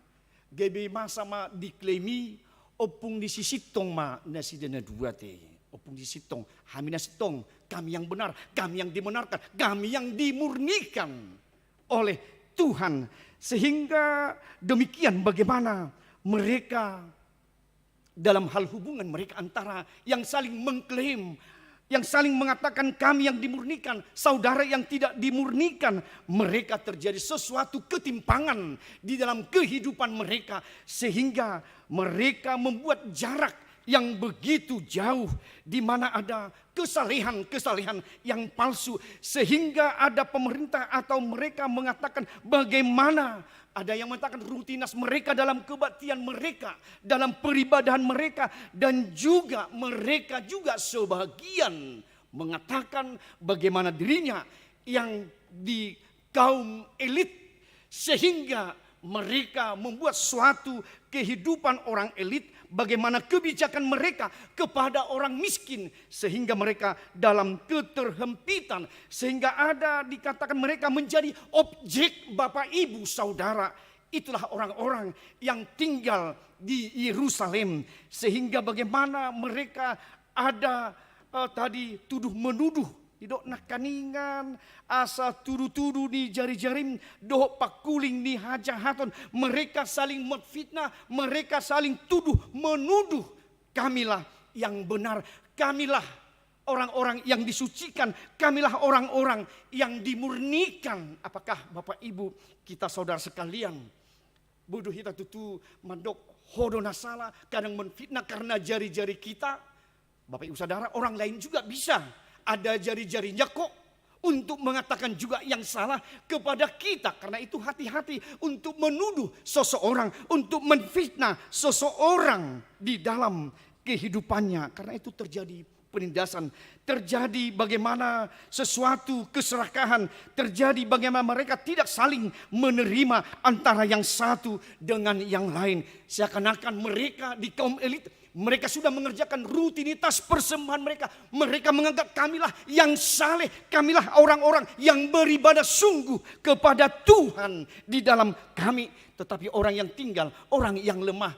Speaker 4: gebe masa ma diklaimi opung disisitong ma nasidana dua te opung disitong kami nasitong, kami yang benar, kami yang dibenarkan, kami yang dimurnikan oleh Tuhan. Sehingga demikian bagaimana mereka dalam hal hubungan mereka antara yang saling mengklaim, yang saling mengatakan kami yang dimurnikan, saudara yang tidak dimurnikan, mereka terjadi sesuatu ketimpangan di dalam kehidupan mereka. Sehingga mereka membuat jarak yang begitu jauh, di mana ada kesalehan-kesalehan yang palsu. Sehingga ada pemerintah atau mereka mengatakan bagaimana, ada yang mengatakan rutinitas mereka dalam kebaktian mereka, dalam peribadahan mereka, dan juga mereka juga sebagian mengatakan bagaimana dirinya yang di kaum elit, sehingga mereka membuat suatu kehidupan orang elit, bagaimana kebijakan mereka kepada orang miskin, sehingga mereka dalam keterhempitan, sehingga ada dikatakan mereka menjadi objek Bapak Ibu Saudara. Itulah orang-orang yang tinggal di Yerusalem, sehingga bagaimana mereka ada tadi tuduh menuduh. Tidak nak kaningan, asa tudu-tudu ni jari-jarim, doh pakuling ni hajahaton. Mereka saling memfitnah, mereka saling tuduh, menuduh. Kamilah yang benar, kamilah orang-orang yang disucikan, kamilah orang-orang yang dimurnikan. Apakah Bapak Ibu kita saudara sekalian, bodoh kita tutu mandok hodo nasala, kadang menfitnah karena jari-jari kita. Bapak Ibu saudara, orang lain juga bisa ada jari-jarinya kok untuk mengatakan juga yang salah kepada kita. Karena itu hati-hati untuk menuduh seseorang, untuk menfitnah seseorang di dalam kehidupannya. Karena itu terjadi penindasan, terjadi bagaimana sesuatu keserakahan, terjadi bagaimana mereka tidak saling menerima antara yang satu dengan yang lain. Seakan-akan mereka di kaum elit, mereka sudah mengerjakan rutinitas persembahan mereka. Mereka menganggap kamilah yang saleh, kamilah orang-orang yang beribadah sungguh kepada Tuhan di dalam kami. Tetapi orang yang tinggal, orang yang lemah,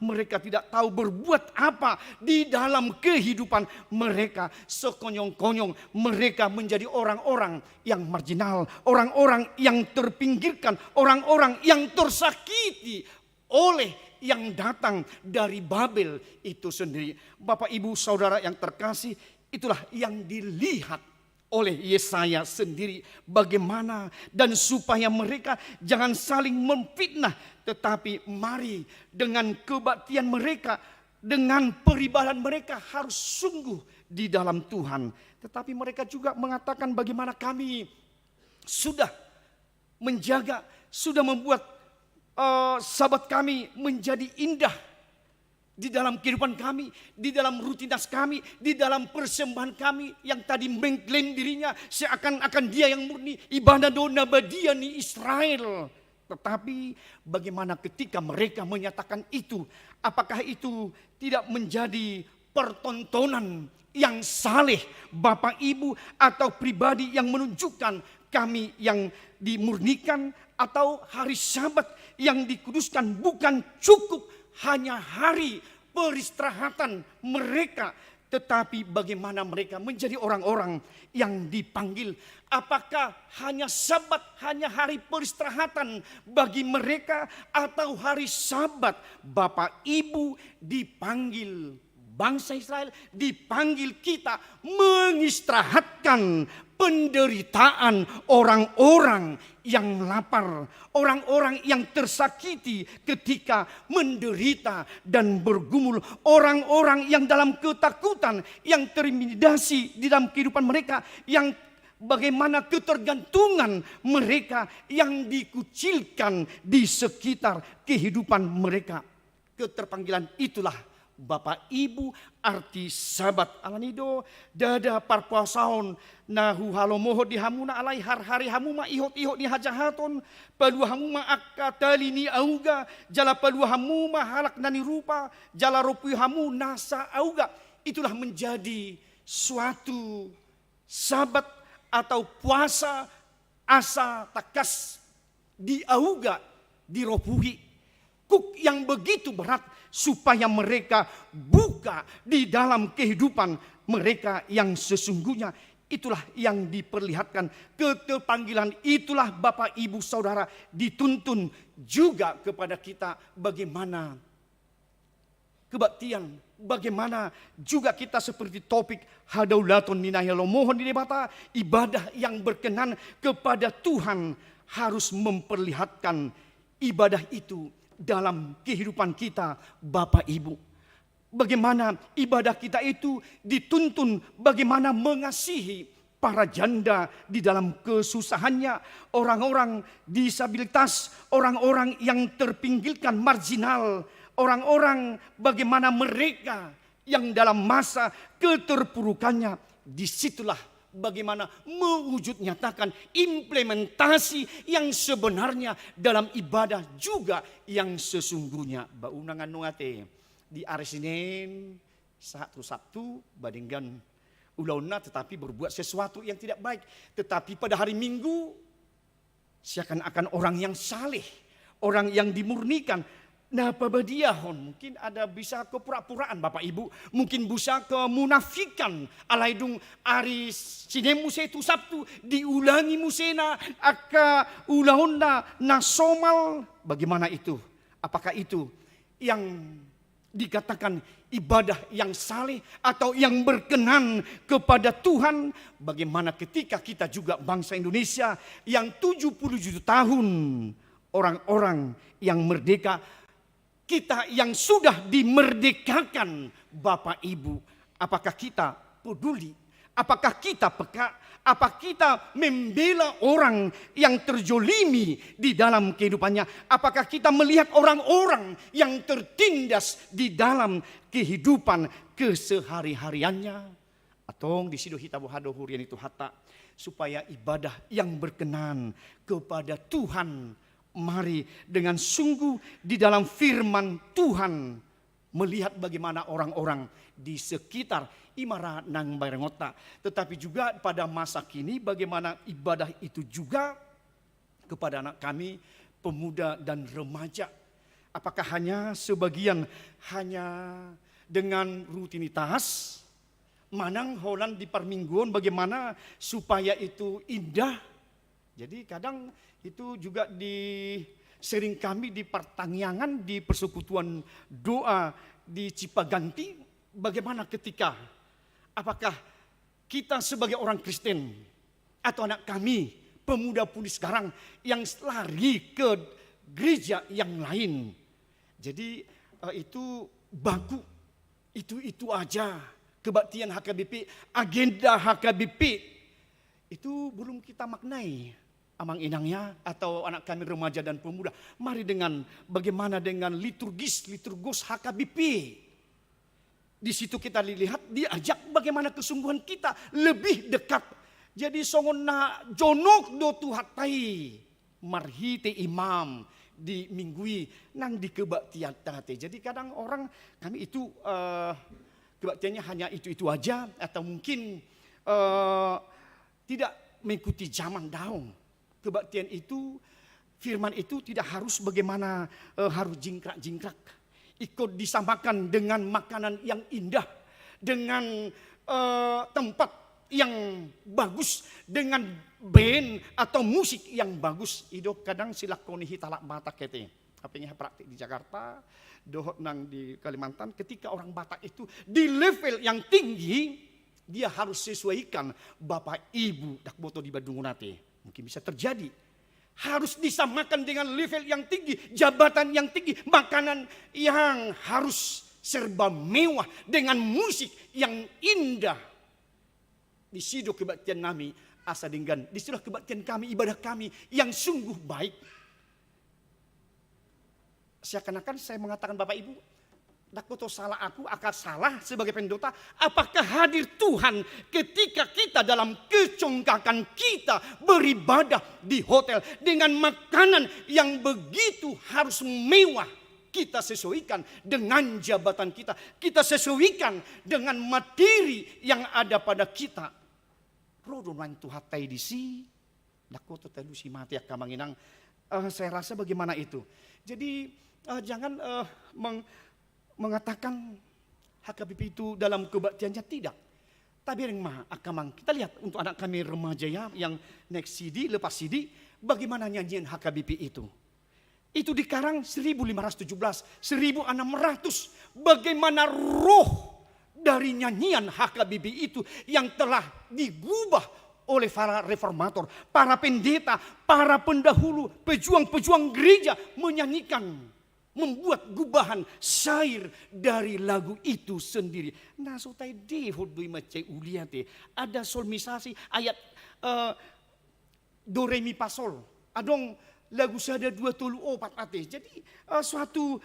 Speaker 4: mereka tidak tahu berbuat apa di dalam kehidupan mereka. Sekonyong-konyong mereka menjadi orang-orang yang marginal, orang-orang yang terpinggirkan, orang-orang yang tersakiti oleh yang datang dari Babel itu sendiri. Bapak Ibu Saudara yang terkasih, itulah yang dilihat oleh Yesaya sendiri. Bagaimana dan supaya mereka jangan saling memfitnah, tetapi mari dengan kebaktian mereka, dengan peribadahan mereka harus sungguh di dalam Tuhan. Tetapi mereka juga mengatakan bagaimana kami sudah menjaga, sudah membuat sahabat kami menjadi indah di dalam kehidupan kami, di dalam rutinitas kami, di dalam persembahan kami yang tadi mengklaim dirinya seakan-akan dia yang murni ibadah dona badiani Israel. Tetapi bagaimana ketika mereka menyatakan itu, apakah itu tidak menjadi pertontonan yang saleh Bapak Ibu atau pribadi yang menunjukkan kami yang dimurnikan, atau hari Sabat yang dikuduskan bukan cukup hanya hari peristirahatan mereka, tetapi bagaimana mereka menjadi orang-orang yang dipanggil. Apakah hanya Sabat, hanya hari peristirahatan bagi mereka, atau hari Sabat Bapak Ibu dipanggil, bangsa Israel dipanggil kita mengistirahatkan penderitaan orang-orang yang lapar, orang-orang yang tersakiti ketika menderita dan bergumul, orang-orang yang dalam ketakutan, yang terintimidasi di dalam kehidupan mereka, yang bagaimana ketergantungan mereka yang dikucilkan di sekitar kehidupan mereka. Keterpanggilan itulah Bapak Ibu arti sabat alanido dada parpuasaon nahu halomoho di hamuna alai har-hari hamuma ihot-ihot di hajahaton palu hamuma akatali ni auga jala palu hamuma halak nani rupa jala ropu hamu nasa auga. Itulah menjadi suatu sabat atau puasa asa takas di auga diropuhi kuk yang begitu berat supaya mereka buka di dalam kehidupan mereka yang sesungguhnya. Itulah yang diperlihatkan keterpanggilan. Itulah Bapak Ibu Saudara dituntun juga kepada kita bagaimana kebaktian, bagaimana juga kita seperti topik hadaulaton ninayalo mohon di debata, ibadah yang berkenan kepada Tuhan harus memperlihatkan ibadah itu dalam kehidupan kita Bapak Ibu. Bagaimana ibadah kita itu dituntun bagaimana mengasihi para janda di dalam kesusahannya, orang-orang disabilitas, orang-orang yang terpinggirkan marginal, orang-orang bagaimana mereka yang dalam masa keterpurukannya. Disitulah bagaimana mewujud nyatakan implementasi yang sebenarnya dalam ibadah juga yang sesungguhnya. Baunangan nungate di hari Senin Sabtu bandingkan ulauna tetapi berbuat sesuatu yang tidak baik. Tetapi pada hari Minggu seakan-akan orang yang saleh, orang yang dimurnikan. Nah, pabadiahon mungkin ada bisa kepura-puraan Bapak Ibu, mungkin bisa kemunafikan alaidung ari sinemu itu Sabtu diulangi musena aka ulahonna nasomal. Bagaimana itu? Apakah itu yang dikatakan ibadah yang saleh atau yang berkenan kepada Tuhan? Bagaimana ketika kita juga bangsa Indonesia yang 77 tahun orang-orang yang merdeka, kita yang sudah dimerdekakan Bapak Ibu, apakah kita peduli? Apakah kita peka? Apakah kita membela orang yang terjolimi di dalam kehidupannya? Apakah kita melihat orang-orang yang tertindas di dalam kehidupan kesehari-hariannya? Atau di sido hitabu hado hurian itu hatta supaya ibadah yang berkenan kepada Tuhan. Mari dengan sungguh di dalam firman Tuhan melihat bagaimana orang-orang di sekitar Imara nang Barengota. Tetapi juga pada masa kini bagaimana ibadah itu juga kepada anak kami pemuda dan remaja. Apakah hanya sebagian hanya dengan rutinitas manang holan di permingguan bagaimana supaya itu indah. Jadi kadang itu juga sering kami di pertanyaan di persekutuan doa di Cipaganti, bagaimana ketika apakah kita sebagai orang Kristen atau anak kami pemuda pudi sekarang yang lari ke gereja yang lain. Jadi itu baku, itu aja kebaktian HKBP, agenda HKBP itu belum kita maknai. Amang inangnya atau anak kami remaja dan pemuda, mari dengan bagaimana dengan liturgos HKBP. Di situ kita dilihat, diajak bagaimana kesungguhan kita lebih dekat. Jadi songona jonok do tuhatai marhite imam di minggui nang di kebaktian tate. Jadi kadang orang kami itu kebaktiannya hanya itu aja atau mungkin tidak mengikuti zaman daun. Kebaktian itu, firman itu tidak harus bagaimana harus jingkrak-jingkrak. Ikut disamakan dengan makanan yang indah, dengan tempat yang bagus, dengan band atau musik yang bagus. Itu kadang silakoni hitalak Batak kete. Apanya praktik di Jakarta, dohot nang di Kalimantan. Ketika orang Batak itu di level yang tinggi, dia harus sesuaikan Bapak Ibu dak boto di Badungunate. Mungkin bisa terjadi. Harus disamakan dengan level yang tinggi, jabatan yang tinggi, makanan yang harus serba mewah dengan musik yang indah. Di sido kebaktian nami asa dinggan. Di sido kebaktian kami, ibadah kami yang sungguh baik. Seakan-akan saya mengatakan Bapak Ibu, Dakoto salah aku akan salah sebagai pendeta. Apakah hadir Tuhan ketika kita dalam kecongkakan kita beribadah di hotel dengan makanan yang begitu harus mewah. Kita sesuaikan dengan jabatan kita. Kita sesuaikan dengan materi yang ada pada kita. Rodonan tuhatai disi. Dakoto telusi mati akamanginang. Saya rasa bagaimana itu. Jadi jangan mengatakan HKBP itu dalam kebaktiannya, tidak. Tapi yang mah akamang kita lihat untuk anak kami remaja ya yang next CD lepas CD bagaimana nyanyian HKBP itu. Itu dikarang 1517, 1600. Bagaimana roh dari nyanyian HKBP itu yang telah digubah oleh para reformator, para pendeta, para pendahulu, pejuang-pejuang gereja menyanyikan. Membuat gubahan syair dari lagu itu sendiri. Nah, sotai dehod dui macai uliate. Ada solmisasi ayat do re mi fa sol. Adong lagu sada 234 ate. Jadi suatu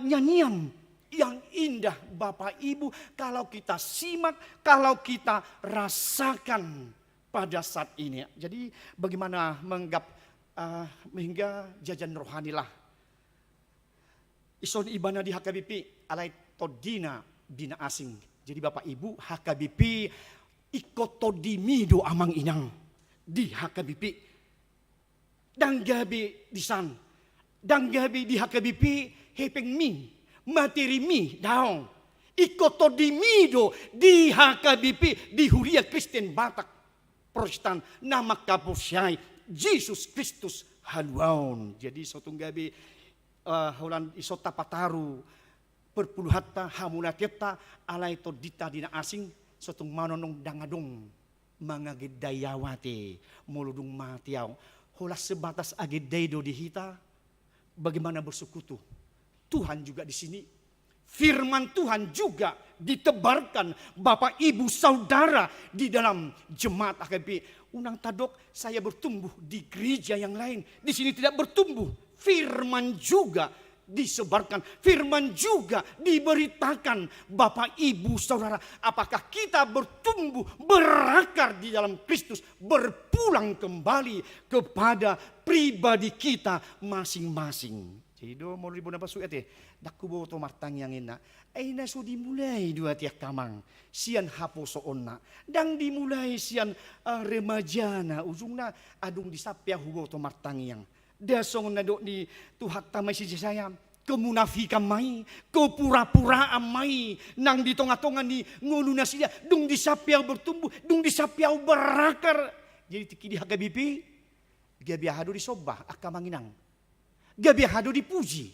Speaker 4: nyanyian yang indah Bapak Ibu kalau kita simak, kalau kita rasakan pada saat ini. Jadi bagaimana menganggap hingga jajan rohani lah. Ison ibana di HKBP alai todina bina asing. Jadi Bapak Ibu HKBP ikut todimido amang inang di HKBP. Dan gabi di san. Dan gabi di HKBP hepeng mi. Materi mi daong. Ikut todimido di HKBP di Huria Kristen Batak Protestan nama kapusyai Yesus Kristus haluaun. Jadi sotong gabi Holan isota pataru perpuluhatta hamunateta alai to dita dina asing sotung manonong dangadong mangagedayawate muludung matiaw hola sebatas agedaido dihita bagaimana bersekutu Tuhan juga di sini firman Tuhan juga ditebarkan Bapak Ibu Saudara di dalam jemaat HKBP. Unang tadok saya bertumbuh di gereja yang lain di sini tidak bertumbuh. Firman juga disebarkan, firman juga diberitakan Bapak Ibu Saudara. Apakah kita bertumbuh, berakar di dalam Kristus, berpulang kembali kepada pribadi kita masing-masing. Jadi do mau ribu napa suete, dakku bawa to martang yang ina. Aina so dimulai dua tiak kamang, sian hapo soonna, dang dimulai sian remajana, ujungna adung disapya hugo to martang yang. Dasong nadok di tuhat tamay si saya kemunafikan mai, kepura-puraan mai, nang di tonga-tonga ni ngulu nasiya, dung disapyaw bertumbuh, dung disapyaw berakar. Jadi tiki di HKBP, gabiahado di sobah, akamanginang, gabiahado dipuji.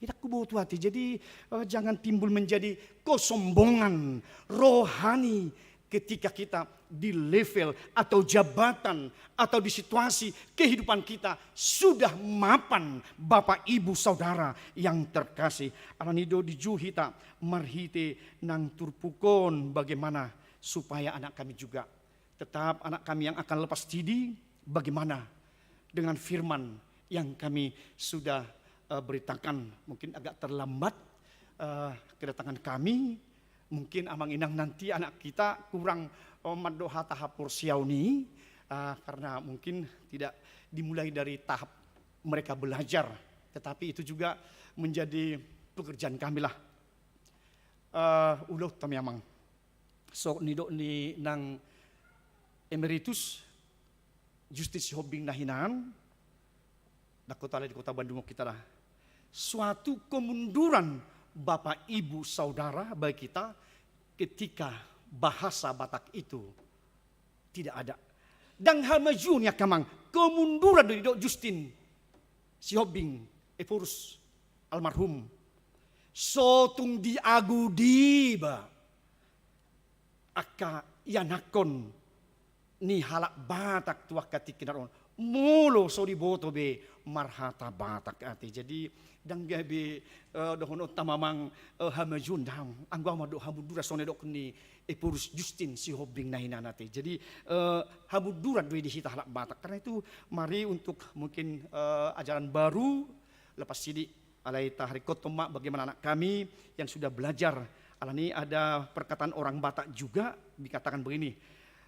Speaker 4: Kita kubawa hati. Jadi jangan timbul menjadi kesombongan rohani ketika kita di level atau jabatan atau di situasi kehidupan kita sudah mapan Bapak Ibu Saudara yang terkasih. Alanido dijuhita marhite nang turpukon bagaimana supaya anak kami juga tetap anak kami yang akan lepas didi bagaimana dengan firman yang kami sudah beritakan. Mungkin agak terlambat kedatangan kami. Mungkin amang inang nanti anak kita kurang madoha tahap porsiauni karena mungkin tidak dimulai dari tahap mereka belajar, tetapi itu juga menjadi pekerjaan kami lah. Ulo kami amang so nido ni nang emeritus Justice Hobing nahinan Dakota di kota Bandung kita lah suatu kemunduran Bapak Ibu Saudara bagi kita ketika bahasa Batak itu tidak ada. Dan hal majunya kamang kemunduran dari Dok Justin Siobing Eforus almarhum sotung diagudiba aka yanakon ni halak Batak tuak katikinaron molo so di boto be marhata batak ati. Jadi dang gabe dohono tamamang hamajun dang anggo mado hamudura sone dok ni epurus Justin si hobing nahina nate. Jadi hamudura doi di hita halak batak. Karena itu mari untuk mungkin ajaran baru lepas sidi alai tahrikot tomak bagaimana anak kami yang sudah belajar. Alani ada perkataan orang Batak juga dikatakan begini.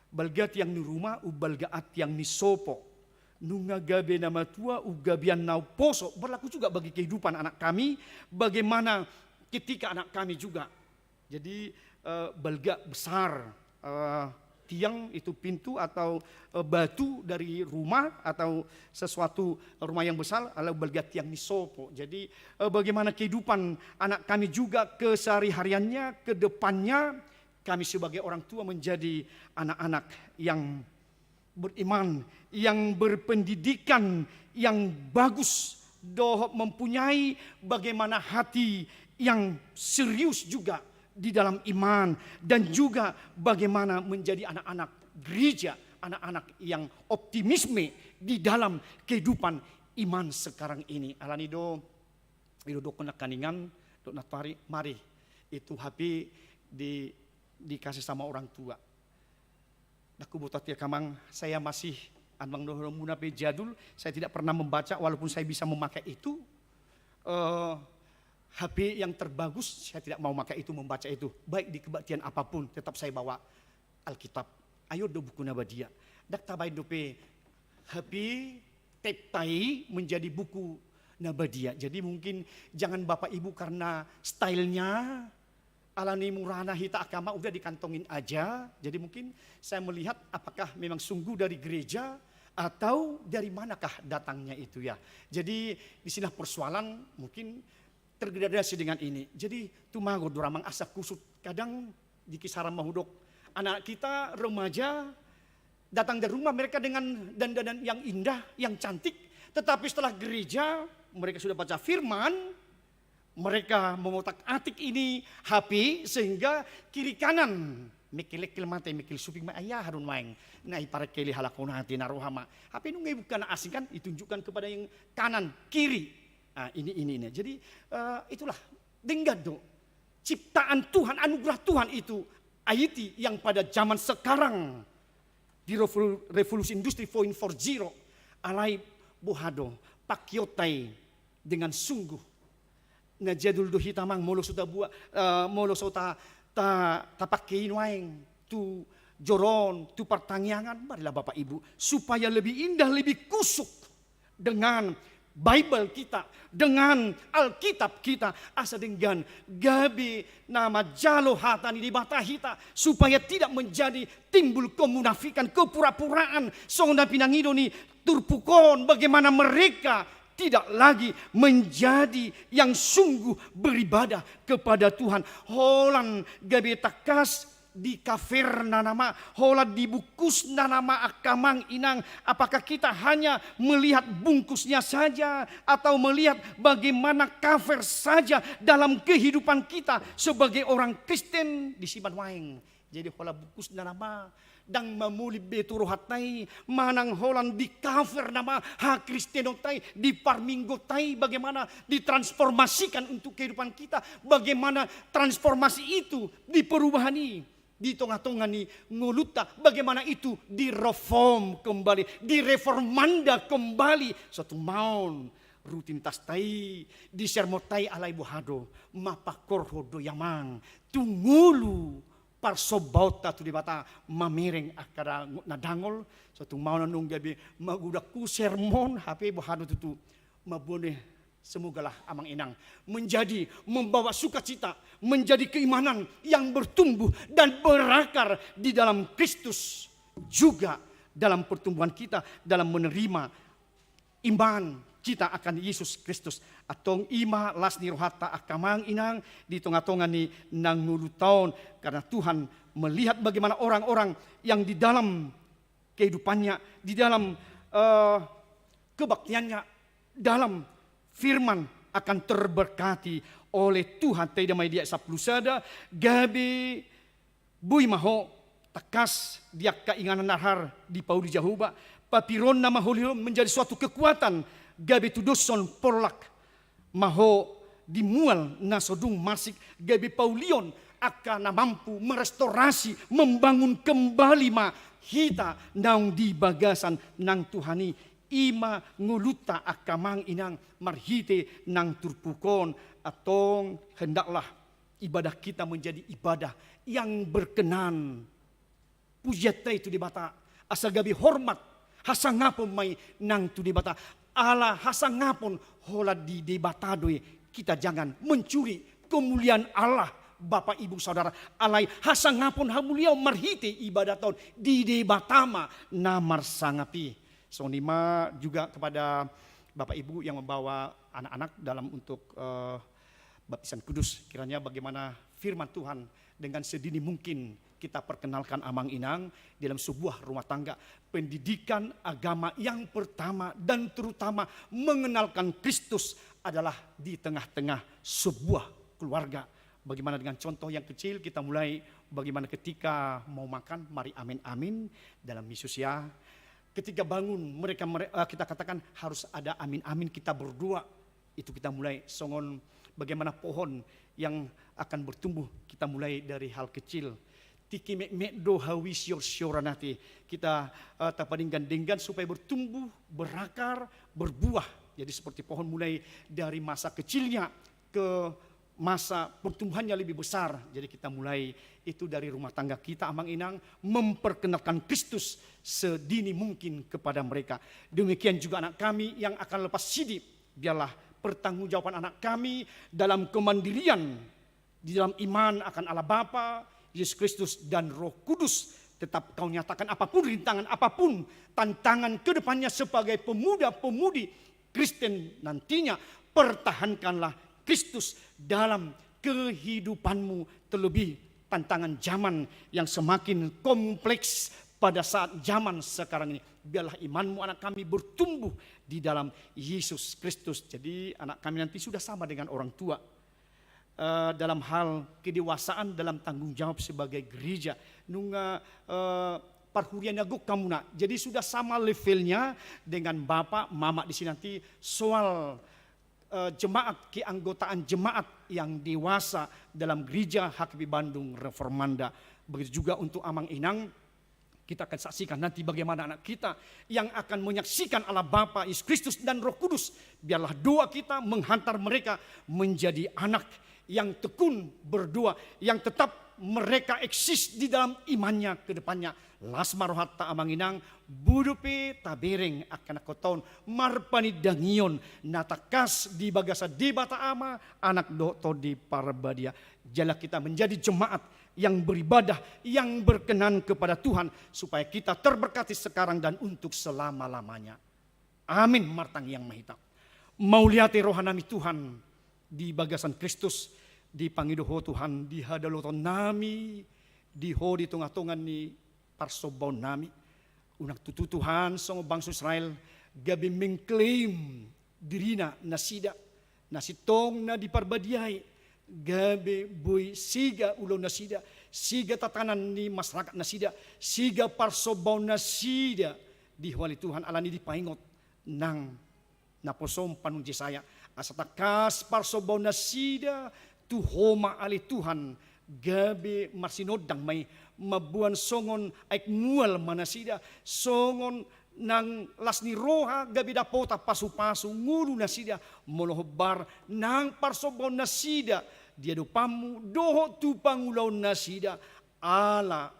Speaker 4: Balgat yang ni rumah ubalgaat yang ni sopo. Nunga gabe nama tua ugabian nau poso. Berlaku juga bagi kehidupan anak kami. Bagaimana ketika anak kami juga. Jadi balga besar. Tiang itu pintu atau batu dari rumah atau sesuatu rumah yang besar adalah balgat yang nisopo. Jadi bagaimana kehidupan anak kami juga kesehari-hariannya, ke depannya kami sebagai orang tua menjadi anak-anak yang beriman, yang berpendidikan, yang bagus, mempunyai bagaimana hati yang serius juga di dalam iman, dan juga bagaimana menjadi anak-anak gereja, anak-anak yang optimisme di dalam kehidupan iman sekarang ini. Alanido do kena kaningan do natari mari itu HP dikasih sama orang tua. Daku buta tia kamang saya masih anbang do munape jadul, saya tidak pernah membaca walaupun saya bisa memakai itu. HP yang terbagus, saya tidak mau pakai itu, membaca itu. Baik di kebaktian apapun, tetap saya bawa Alkitab. Ayo do buku Nabadia. Dak tabai dope HP teptai menjadi buku Nabadia. Jadi mungkin jangan Bapak Ibu karena stylenya alani murana hita agama udah dikantongin aja. Jadi mungkin saya melihat apakah memang sungguh dari gereja atau dari manakah datangnya itu ya. Jadi di sini persoalan mungkin tergradasi dengan ini. Jadi tumago doramang asa kusut. Kadang di kisaran mahudok anak kita remaja datang dari rumah mereka dengan dandanan yang indah, yang cantik. Tetapi setelah gereja mereka sudah baca firman, mereka mengotak-atik ini HP sehingga kiri kanan mikil mate mikil suping ma ayah harun maeng nai para keli halakona hati narohama. HP nungai bukan asing kan ditunjukkan kepada yang kanan kiri. Nah, ini. Jadi itulah denggado ciptaan Tuhan, anugerah Tuhan itu IT yang pada zaman sekarang di revolusi industri 4.0 alai bohado pakiotai dengan sungguh na jadul do hitamang molo suta buat molo sota ta pakai waeng tu joron tu pertangyangan. Marilah Bapak Ibu supaya lebih indah, lebih kusuk dengan Bible kita, dengan Alkitab kita, asa dengan gabi nama jalo hatani di bata hita, supaya tidak menjadi timbul kemunafikan, kepura-puraan, sonda pinangido ni turpukon, bagaimana mereka tidak lagi menjadi yang sungguh beribadah kepada Tuhan. Holan gabi takas di kafir nama, hola dibungkus nama akamang inang. Apakah kita hanya melihat bungkusnya saja atau melihat bagaimana kafir saja dalam kehidupan kita sebagai orang Kristen di Siban Waeng. Jadi hola bungkus nama dang mamuli beturo hatai manang holan di kafir nama ha Kristenotai di parminggo tai, bagaimana ditransformasikan untuk kehidupan kita, bagaimana transformasi itu di perubahan ini di tengah-tengah ni nguluta, bagaimana itu direform kembali, direformanda kembali suatu maun rutin tastai di sermotai alai buhado mapakor hodo yamang tungulu parsobauta tu di bata mamereng akara nadangol suatu maun nung gabi magudaku sermon HP buhado tutu mabone. Semogalah amang inang menjadi membawa sukacita, menjadi keimanan yang bertumbuh dan berakar di dalam Kristus, juga dalam pertumbuhan kita dalam menerima iman kita akan Yesus Kristus. Atong ima lasni rohata akamang inang di tengah-tengah ni nang nulu tahun, karena Tuhan melihat bagaimana orang-orang yang di dalam kehidupannya, di dalam kebaktiannya, dalam firman akan terberkati oleh Tuhan. Tidak mai dia saplusada gabi bui maho takas dia keinganan narhar di Pauli Jahuba, papiron nama holio menjadi suatu kekuatan, gabe tudoson porlak, maho dimual nasodung masik, gabe Paulion akan mampu merestorasi, membangun kembali ma hita naung di bagasan nang Tuhani, ima nguluta akamang inang marhite nang turpukon, atong hendaklah ibadah kita menjadi ibadah yang berkenan. Pujiata itu di bata, asal gabi hormat, hasang ngapon may nang tu di bata. Allah hasang ngapon hola di bata doy. Kita jangan mencuri kemuliaan Allah, Bapak Ibu Saudara. Alai hasang ngapon hamuliau marhite ibadah tahun di debatama namar sangapi. So nima juga kepada Bapak Ibu yang membawa anak-anak dalam untuk baptisan kudus. Kiranya bagaimana firman Tuhan dengan sedini mungkin kita perkenalkan Amang Inang dalam sebuah rumah tangga. Pendidikan agama yang pertama dan terutama mengenalkan Kristus adalah di tengah-tengah sebuah keluarga. Bagaimana dengan contoh yang kecil, kita mulai bagaimana ketika mau makan, mari amin amin dalam Yesus ya. Ketika bangun mereka kita katakan harus ada amin amin, kita berdoa. Itu kita mulai songon bagaimana pohon yang akan bertumbuh, kita mulai dari hal kecil. Tiki mek do hawi nanti kita tapadinggan supaya bertumbuh, berakar, berbuah. Jadi seperti pohon mulai dari masa kecilnya ke masa pertumbuhannya lebih besar. Jadi kita mulai itu dari rumah tangga kita, Amang Inang, memperkenalkan Kristus sedini mungkin kepada mereka. Demikian juga anak kami yang akan lepas sidip, biarlah pertanggungjawaban anak kami dalam kemandirian di dalam iman akan Allah Bapa, Yesus Kristus dan Roh Kudus. Tetap kau nyatakan apapun rintangan, apapun tantangan ke depannya sebagai pemuda-pemudi Kristen nantinya, pertahankanlah Kristus dalam kehidupanmu, terlebih tantangan zaman yang semakin kompleks pada saat zaman sekarang ini. Biarlah imanmu anak kami bertumbuh di dalam Yesus Kristus. Jadi anak kami nanti sudah sama dengan orang tua dalam hal kedewasaan, dalam tanggung jawab sebagai gereja. Nunga parhurian aguk kamu nak. Jadi sudah sama levelnya dengan bapak, mama di sini nanti soal jemaat, keanggotaan jemaat yang dewasa dalam gereja HKBP Bandung Reformanda. Begitu juga untuk Amang Inang, kita akan saksikan nanti bagaimana anak kita yang akan menyaksikan Allah Bapa, Yesus Kristus dan Roh Kudus. Biarlah doa kita menghantar mereka menjadi anak yang tekun berdoa, yang tetap mereka eksis di dalam imannya ke depannya. Lasma rohatta Amang Inang, budupe tabereng akan koton marpani dangion natakas di bagasa di bata ama anak doto di parbadia. Jala kita menjadi jemaat yang beribadah, yang berkenan kepada Tuhan, supaya kita terberkati sekarang dan untuk selama-lamanya. Amin martang yang mahita. Mau lihat rohanami Tuhan di bagasan Kristus, di pangidoho Tuhan, di hadaloton nami, di ho di tengah-tengah ni parsobon nami. Unak tutu Tuhan, songo bangsa Israel, gabi mengklaim dirina nasida, nasitong na diparbadiai, gabi boy siga ulo nasida, siga tatanan ni masyarakat nasida, siga parsobon nasida, di wali Tuhan alani dipaingot nang naposom panung Jesaya, asatakas parsobon nasida, tuhoma ali Tuhan, gabi marsinodang may mabuan songon ay mual manasida, songon nang lasni roha gabi dapota pasu-pasu ngulu nasida, molohobar nang parsobon nasida, dia dopamu doho tu pangulaw nasida, ala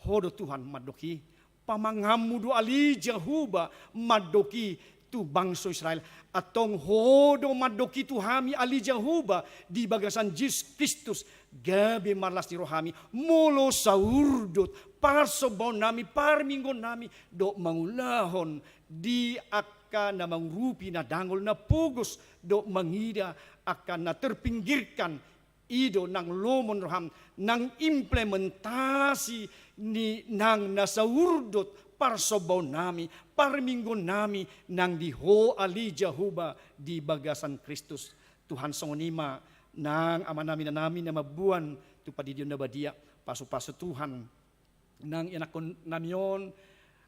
Speaker 4: hodo Tuhan madoki, pamangamu do ali Jahuba madoki tu bangsa Israel, atong hodo madoki tu hami ali Jahuba di bagasan Yesus Kristus, gabi marlas ni rohami molo saurdot parsobon nami parminggon nami do mangulahon di akan na mangrupi na dangol na pugos do mangida akan na terpinggirkan ido nang lomon roham nang implementasi ni nang nasaurdot parsobon nami parminggon nami nang diho ali Jahuba di bagasan Kristus. Tuhan songonima nang ama namin na mabuan tu padidion na badia pasu-pasu Tuhan nang inakon namion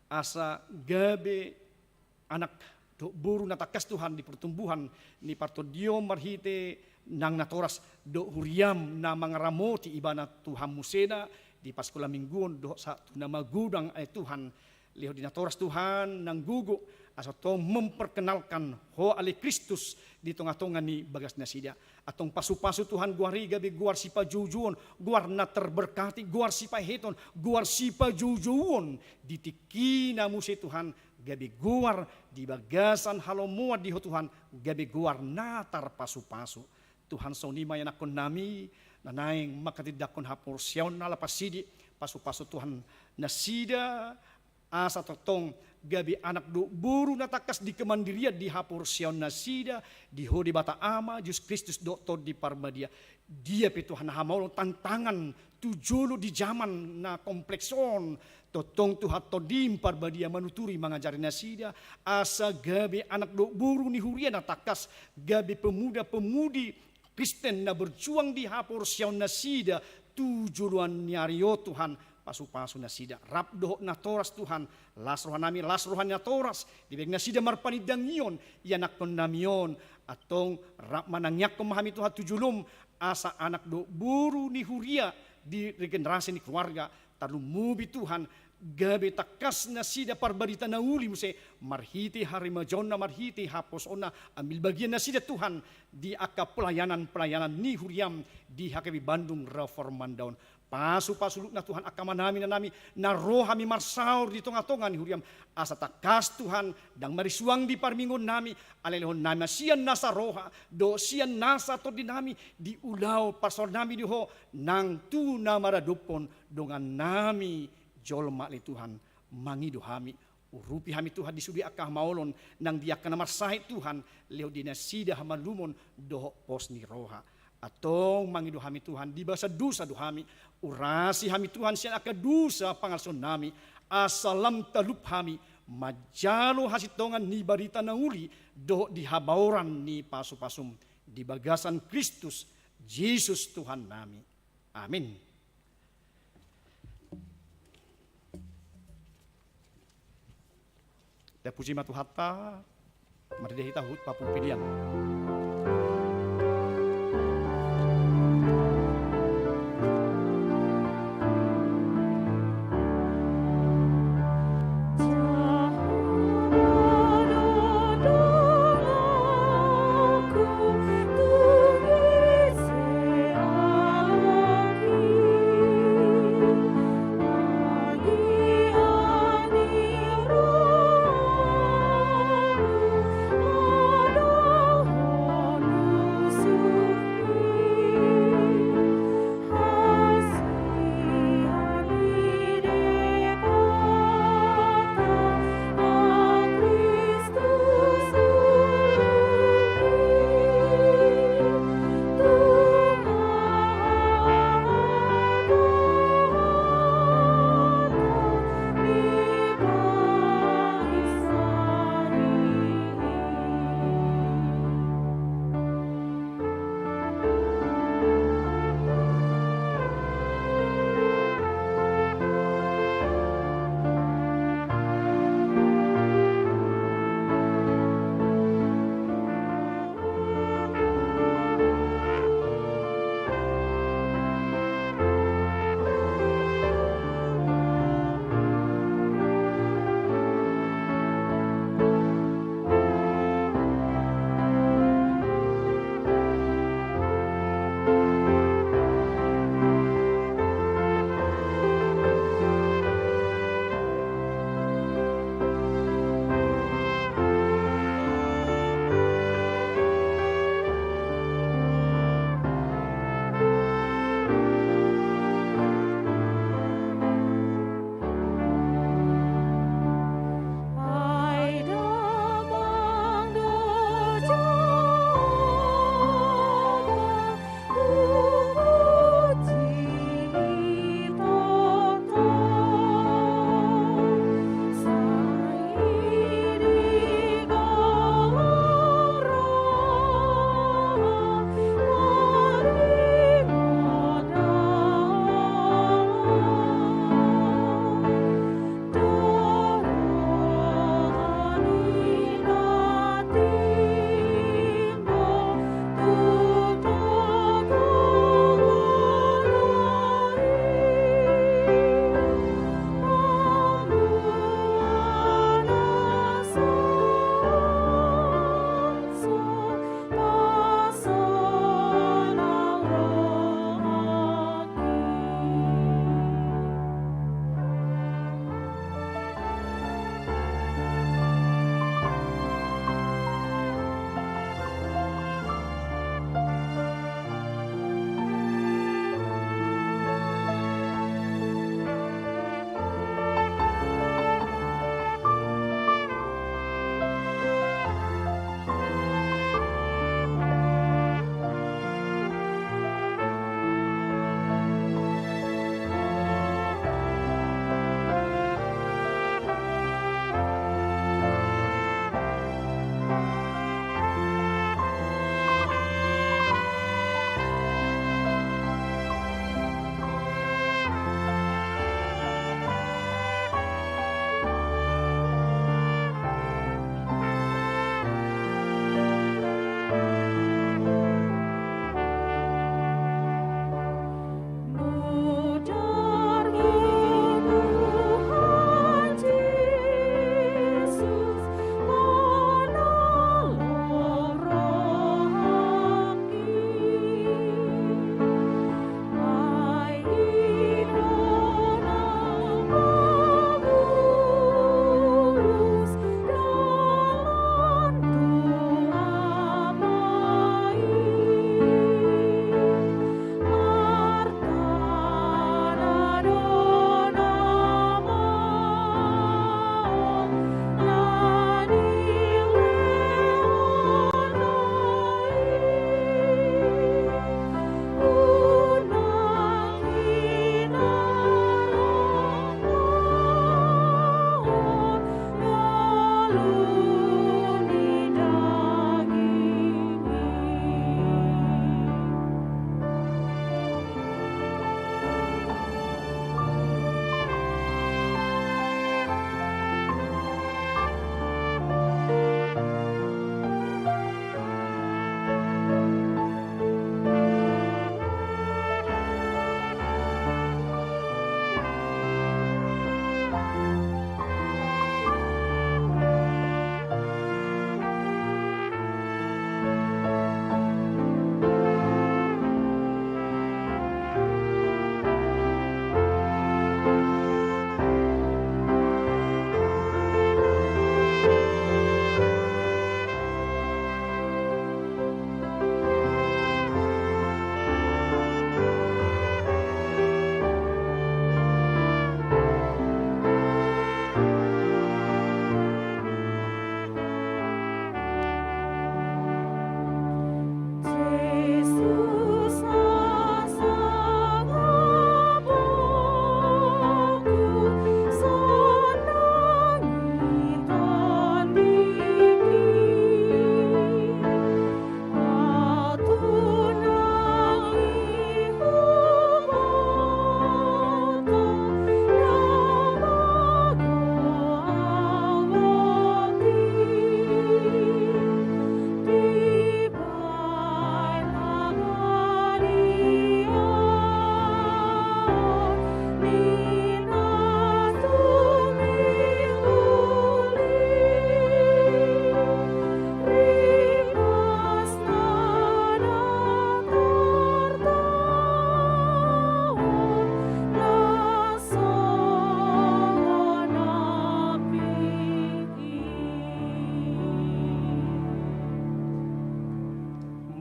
Speaker 4: asa gabe anak do buru natakas Tuhan di pertumbuhan ni partodio marhite nang natoras do huriam na mangaramoti ibana Tuhan musena di paskula mingguon do sa nama gudang ay Tuhan liho di natoras Tuhan nang gugu asa to memperkenalkan ho ali Kristus di tengah-tengah ni bagas nasida atong pasu-pasu Tuhan guari gabi guar sipa jujuon guar na terberkati guar sipa heton guar sipa jujuon ditikina musi Tuhan gabi guar di bagasan halomua di ho Tuhan gabi guar natar pasu-pasu Tuhan sonima yang akon nami nanaing makatidakon hapor siyaw na lapasidi pasu-pasu Tuhan nasida asa totong gabi anak do buru natakas di kemandirian di hapor siyaw nasida di hodi bata ama Yesus Kristus doktor di parbadia dia pe Tuhan hamau tantangan tujulu di zaman na komplekson totong Tuhan todim parbadia manuturi mengajari nasida asa gabi anak do buru ni huria natakas gabi pemuda-pemudi Kristen na berjuang di hapor siyaw nasida tujuluan nyario Tuhan pasu-pasu nasida rabdo na toras Tuhan lasrohan nami lasrohan na toras dibeg nasida marpanidang iyon yanak namion atong rap manangyak memahami Tuhan tujulum asa anak do buru ni huria di regenerasi ni keluarga tarlumubi Tuhan gabe takas nasida parbarita na uli muse marhiti harimajon na marhiti hapos ona ambil bagian nasida Tuhan di aka pelayanan ni huriam di HKB Bandung Reforman daun pasu-pasu na Tuhan akamanami na nami na rohami marsaur di tengah-tengah ni huriam asa takas Tuhan dang marisuang di parmingon nami alelehon nami sian nasa roha do sian nasa to dinami di ulaw pasor nami diho nang tu na maradupon dongan nami jolma li Tuhan mangido hami urupi hami Tuhan disudi akah maulon nang dia kana marsahit Tuhan leo dinasida hamalumon doho pos ni roha atong mangido hami Tuhan di basa dosa do hami urasi hami Tuhan sian aka dosa pangalson nami asalam talup hami majalo hasitongan ni barita na uli doho di habauran ni pasu-pasum di bagasan Kristus Yesus Tuhan nami amin. Da puji matu hatta mardehi tahut papupilian.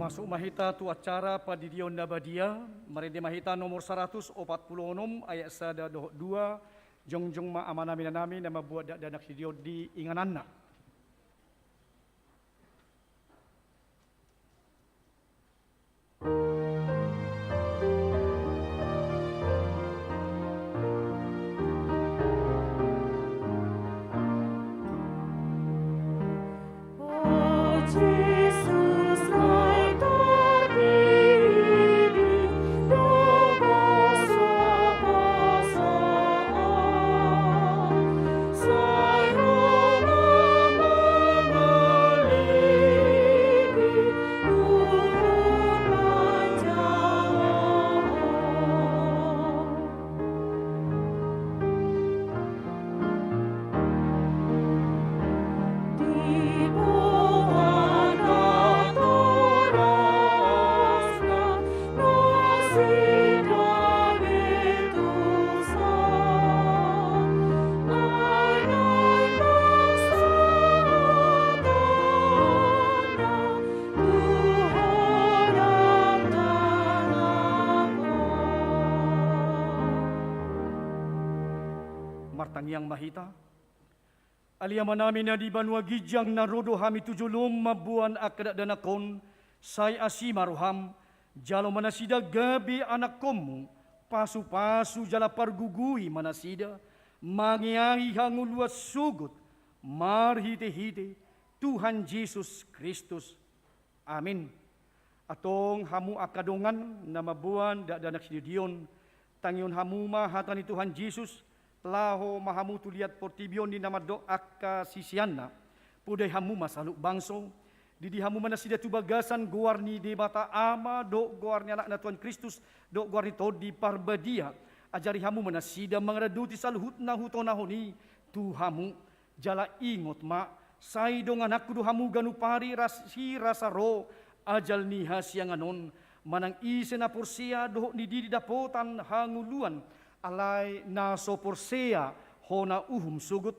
Speaker 4: Masuk mahita tu acara padidion nabadia, marinde mahita nomor 146 ayat 1 2, jongjong ma amana minanami nama buat danak sidio di ingananna. Martangiang mahita, aliama namin na di banwa gijang narodo hami tujulom mabuan akadak danakon, say asi maruham, jalo manasida gabi anak komu, pasu-pasu jala pargugui manasida, mangiahi hanguluas sugut, marhite-hite, Tuhan Yesus Kristus. Amin. Atong hamu akadongan na mabuan danak sidion, tangion hamu mahatani Tuhan Yesus, laho mahamu tuliat portibion di nama do akka sisianna pudai hamu masaluk bangso didi hamu manasida tu bagasan goarni de bata ama do goarni anak na Tuhan Kristus do goarni todi parbadia ajari hamu manasida mangraduti saluhut na hutona honi tu hamu jala ingot ma sai dong anakku do hamu ganupari rasa ro ajal ni hasiang anon manang ise na porsia do ni didi dapotan hanguluan alay na soporsea hona uhum sugut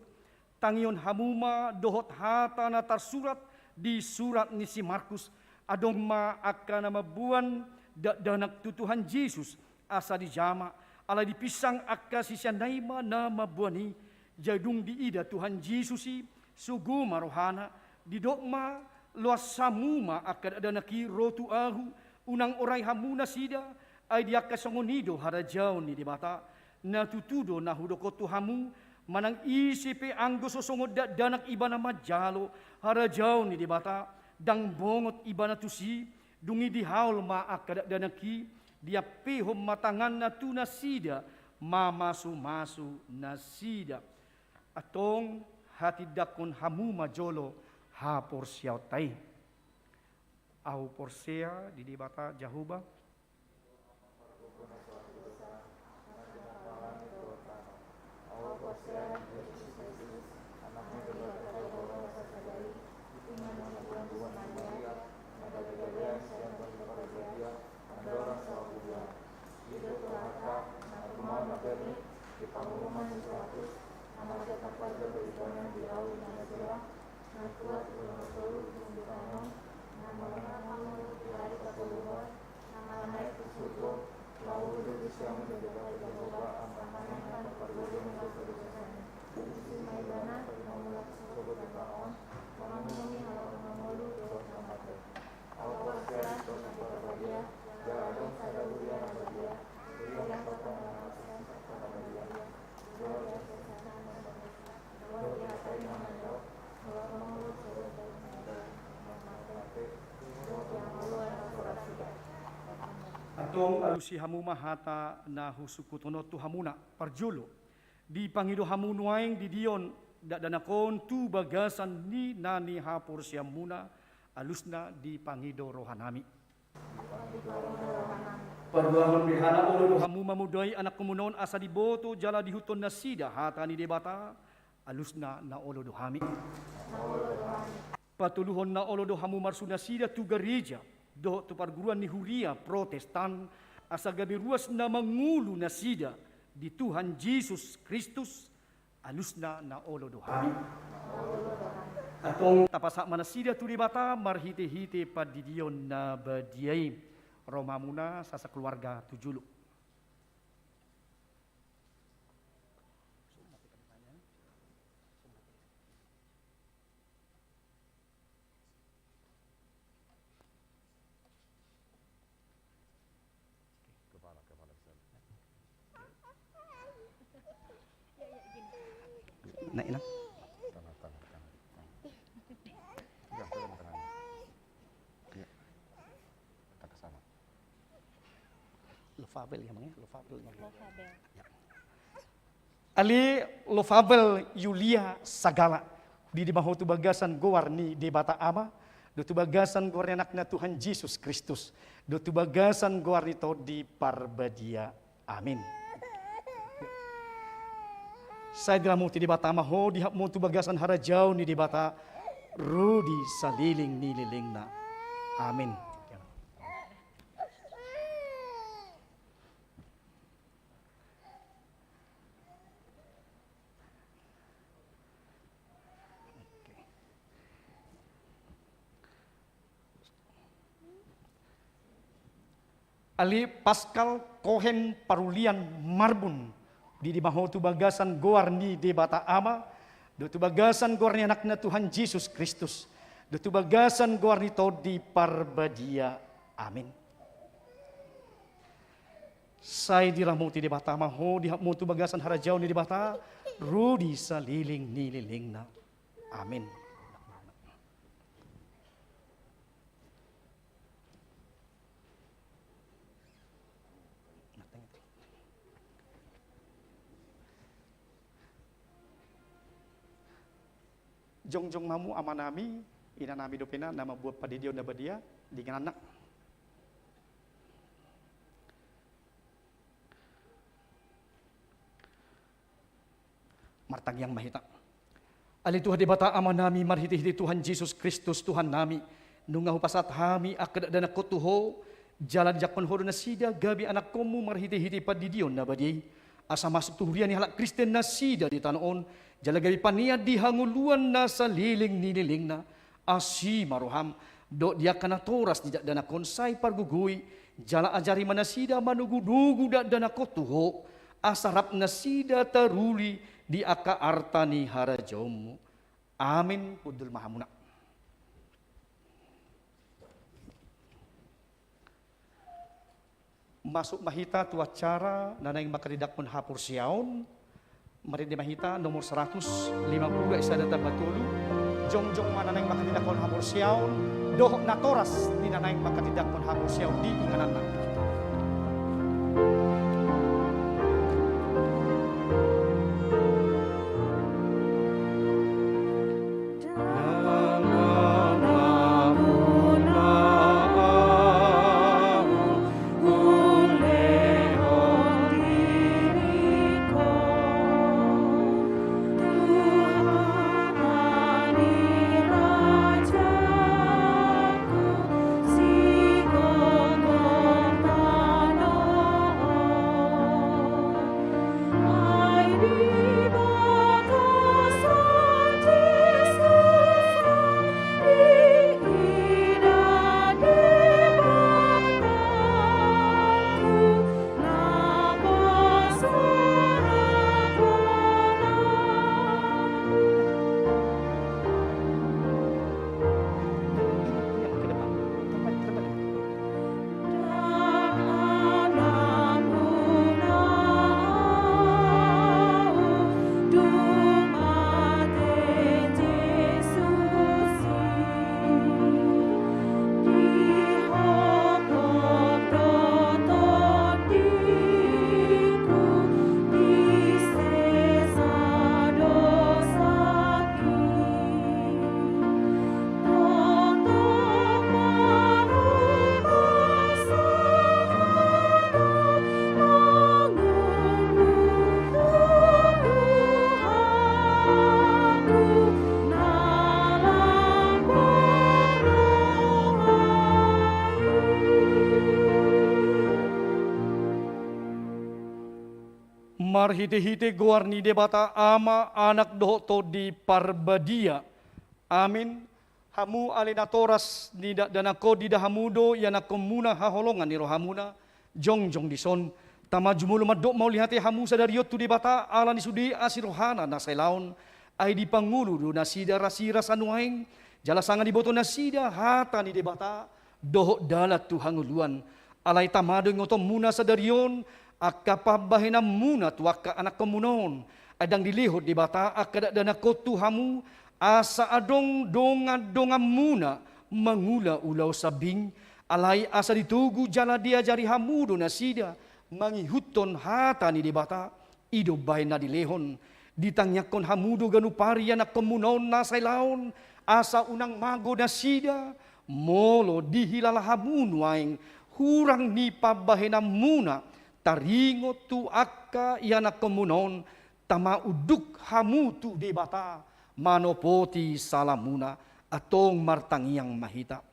Speaker 4: tangion hamuma dohot hata na tarsurat di surat ni si Markus adong ma akka na mabuan danak tutuhan Yesus asa di jama alay di pisang akka si sianaima na mabuani jadung di ida Tuhan Yesusi sugu marohana di dokma luas samuma akka danaki rotu ahu unang oray hamuna sida ay diak kasongonido harajau ni di bata na tutudo na hudokotu hamu manang isipe anggo sosongod danak iba na majalo harajau ni di bata dang bongot iba na tusi dungi di haul ma akadak danaki dia pehom matangan na tuna sida mamasu-masu na sida atong hati dakon hamu majolo ha porsiaw tay au porsea di bata jahuba Atong alusi hamu mahata na husukutono tu hamuna parjulo di pangido hamu nuaing di dion danakon tu bagasan ni nani hapur siamuna alusna di pangido rohanami perbuangan bihana ulu hamu mamudai anak kumunon asa di boto jala di huton nasida hata ni debata alusna na olo dohami patuluhon na olo dohamu marsuna sida tu gereja do tu perguruan ni huria protestan asa gabi ruas na mangulu na sida di Tuhan Yesus Kristus alusna na olo dohami Atong tapasak manasida tu di bata marhite-hite padidion na badiay. Roma muna sa keluarga tujulu. Nah, enak. Lofabel ya, Bang, Lofabel. Ya. Ali Lofabel Yulia Sagala di bawah tu bagasan gowarni di bata ama, do tu bagasan gowarni anaknya Tuhan Yesus Kristus, do tu bagasan gowarni to di parbadia. Amin. Saya diramuti di bata ama ho di hapmu tu bagasan harajau ni di bata rudi saliling nililingna. Amin. Ali Pascal Cohen Parulian Marbun di bawah tu bagasan goarni di bata ama, do tu bagasan goarni anaknya Tuhan Yesus Kristus, do tu bagasan goarni to di parbadia. Amin. Saya diramuti di bata ama ho di hapmu tu bagasan harajau ni di bata rudi saliling nililingna. Amin. Jong-jong mamu amanami, ina nami dopena nama buat padidio na badia dengan anak. Martag yang mahita. Ali Tuhan di bata amanami marhiti-hiti Tuhan Yesus Kristus Tuhan nami. Nungahu pasat hami akad dan kotuho jalan jakon horo na sida gabi anak komu marhiti-hiti padidio na badia. Asa masuk tuhurian ni halak Kristen na sida di tanoon. Jalagawi pania dihanguluan na sa liling niniling na asi maruham do dia kana toras tidak dana konsay pargugui jala ajari manasida manugudugu da dana kotuho asarap nasida taruli di aka artani harajomu. Amin pudul mahamuna. Masuk mahita tu acara nanang makaridak pun hapur siaun. Mari di mahita nomor 150 isa data batulu jong-jong mana nang makatidak kon hapur siaun doh natoras di nanang makatidak kon hapur siaun di inganan. Marhite-hite goarni debata ama anak doho to di parbadia Amin. Hamu alenatoras nida danako dida hamudo yanako muna haholongan ni rohamuna jongjong dison tama jumulo madok mau lihate hamu sadariot tu di bata ala ni sudi asirohana nasailaon ay di pangulu do nasida rasira sanuaing jala sanga di boto nasida hata ni debata doho dalat tu hanguluan alay tamado ngotom muna sadarion akapabahena muna tu akka anak komunon adang dilihod di bata akada danako tu hamu asa adong donga muna mangula ulau sabing alay asa ditugu jala dia jari hamudo nasida mangihuton hata ni debata ido bay na dilehon ditangyakon hamudo ganupari anak komunon nasay laon asa unang mago nasida molo dihilala hamuno aing hurang ni pabahena muna taringo tu akka ianak komunon tama uduk hamu tu debata manopoti salamuna atong martangiang mahita.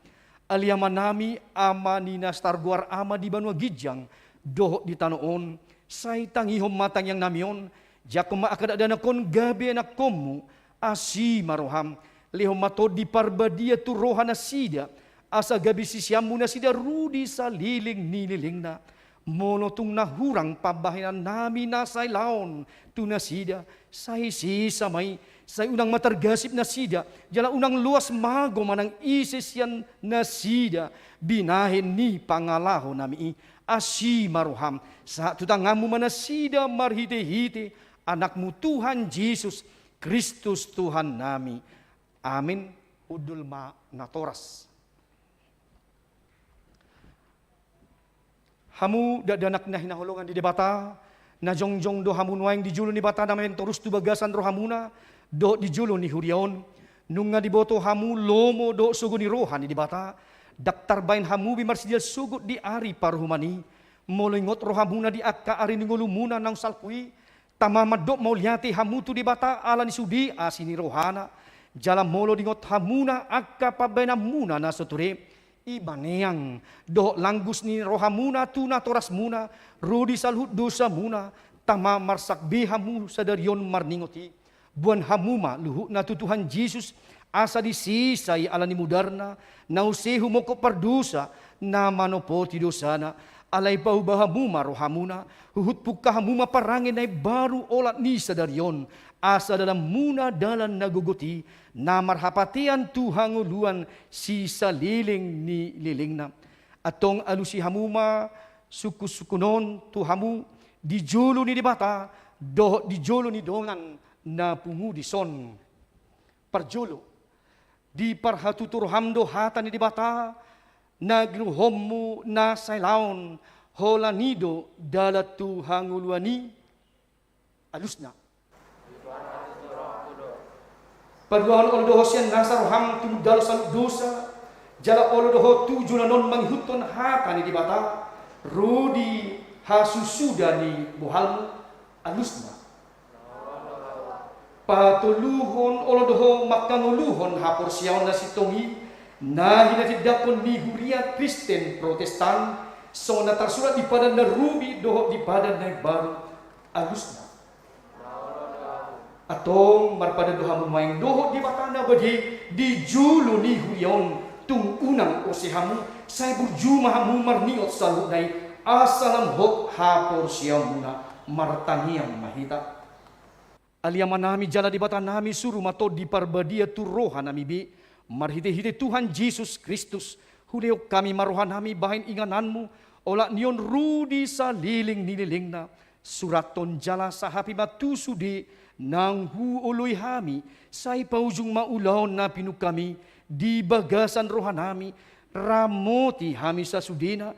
Speaker 4: Aliaman nami ama ni nastarguar ama di Banua Gijang doho di tanoon say tangihom matang yang namion jakoma akada danakon gabi anak komu asi maroham lehom mato di parbadia tu rohana sida asa gabi sisiamu na sida rudi sa liling nililing na monotung nahurang pabahinan nami nasay laon tu nasida say sisamay say unang matargasip na sida jala unang luas mago manang isis yan na sida binahin ni pangalaho nami asi maruham sa tutangamu manasida marhite-hite anakmu Tuhan Yesus Kristus Tuhan nami. Amin. Udul ma natoras. Hamu dadanak na hinaholongan di debata na jongjong do hamu nuaing di julo ni bata namen terus tu bagasan rohamuna do di julo ni hurion nunga di boto hamu lomo do sugo ni rohan di bata daktar bain hamu bimarsidil sugut di ari parhumani molingot rohamuna di akka ari ningulumuna nang salpui tamamad do mau liati hamu tu di bata ala ni sudi asini rohana jala molo dingot hamuna akka pabaina muna na soture ibaneang do langgus ni rohamuna tuna toras muna rudi salhut dosa muna tama marsak bihamu sadarion marningoti buan hamuma luhu na tutuhan Yesus asa disisay ala ni mudarna nausehu moko pardusa na manopoti dosana alay paubahamuma rohamuna huhut pukahamuma parangin ay baru olat ni sadarion asa dalam muna dalan naguguti na marhapatian tu hanguluan si saliling ni lilingna atong alusi hamuma sukusukunon tu hamu di julo ni dibata do di julo ni dongan na pungudison parjulo di parhatuturhamdo hata ni dibata nagruhommu na sailaon holanido dalat tu hanguluani alusna paduan oldoho sian nasar ham tu dal sal dosa jala oldoho tuju nanon manghuton hata ni dibata rudi hasusuda ni buhalmu alusna patuluhon oldoho makanguluhon hapor siaon na sitongi na hinatidakon ni huria Kristen Protestan so natarsurat di padan na rubi doho di padan na baru alusna atong marpada doha mumaing doho di batana badi di julo ni huyon tung unang osihamu say burjuma hamu marniot salunay asalam hok hapor siyam muna martaniyang mahita aliyaman nami jala di bata nami suru mato di parbadia tu roha nami bi marhite-hite Tuhan Yesus Kristus huleok kami marohan nami bahin ingananmu ola nion rudi sa liling nililing na suraton jala sa hapi matu sudi nang huuloy hami say paujung maulaw na pinukami di bagasan rohanami ramoti hami sa sudina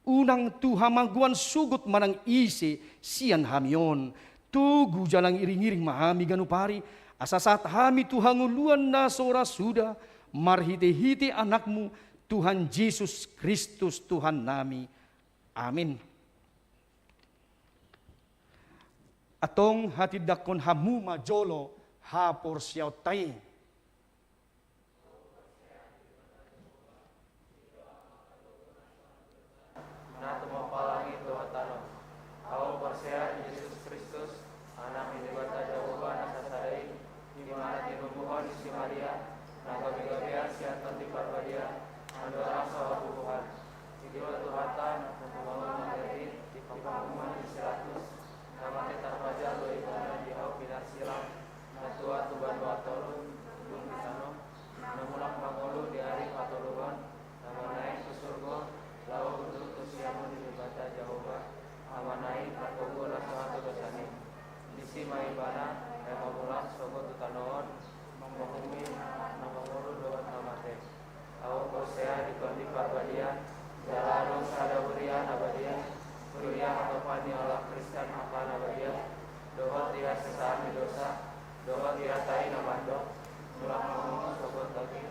Speaker 4: unang tu hamaguan sugot manang isi siyan hamion tugu jalang iring-iring mahami ganupari asasat hami tu hanguluan na sora suda marhite-hite anakmu Tuhan Yesus Kristus Tuhan nami. Amin. Atong hatidakon hamu majolo hapor siyaw tay.
Speaker 5: Na tumapalangi Tuhan tanong. Ako persehan Yesus Kristus, anak ni Dewata Jawa na sasaray, di mana tinubuhan si Maria, nagabigabian siantan di parbadia, andora sawa bubuhan, idiwa tuhatan, bangun menjadi, di pangkuman di 100, nama tetar pajar lo ibadah di hau pinar silang, natua tuban watolun, belum disano, namulang pangolu di hari patoluban, nama naik ke surga, lawa gunung ke siamun di ibadah Jehovah, nama naik prakogo lasaha dosani, disi maibana, nama mulang sogo tutanoon, menghumi, nama mulu doan namate, awo kosea di kondi parbadia, jalanung sadaburian abadian, kuliah atau pani Allah Kristen akan abadian, doa dia sesami dosa, doa dia tai namando, mulang menghumi sogo tagi,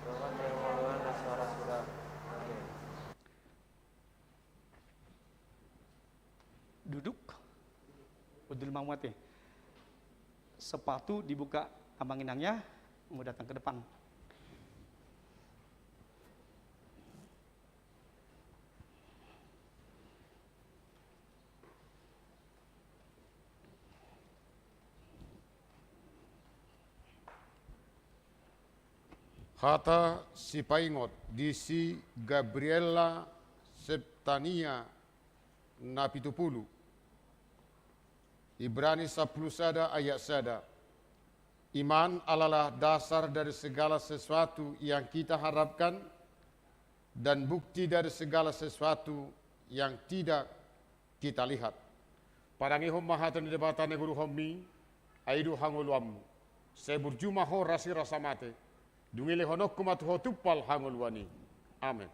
Speaker 5: doa dia muluan nasara sudah.
Speaker 4: Duduk. Udul mangwate. Sepatu dibuka ambang inangnya, mau datang ke depan.
Speaker 2: Hata Sipaingot, Disi Gabriela Septania Napitupulu. Ibrani 10 sada ayat sada. Iman adalah dasar dari segala sesuatu yang kita harapkan dan bukti dari segala sesuatu yang tidak kita lihat. Parangihom mahatan debatane guru hommi, aidu hanguluamu. Saya berjumah ho rasi rasa mate. Dungile honok kumat ho tupal hangulwani. Amin.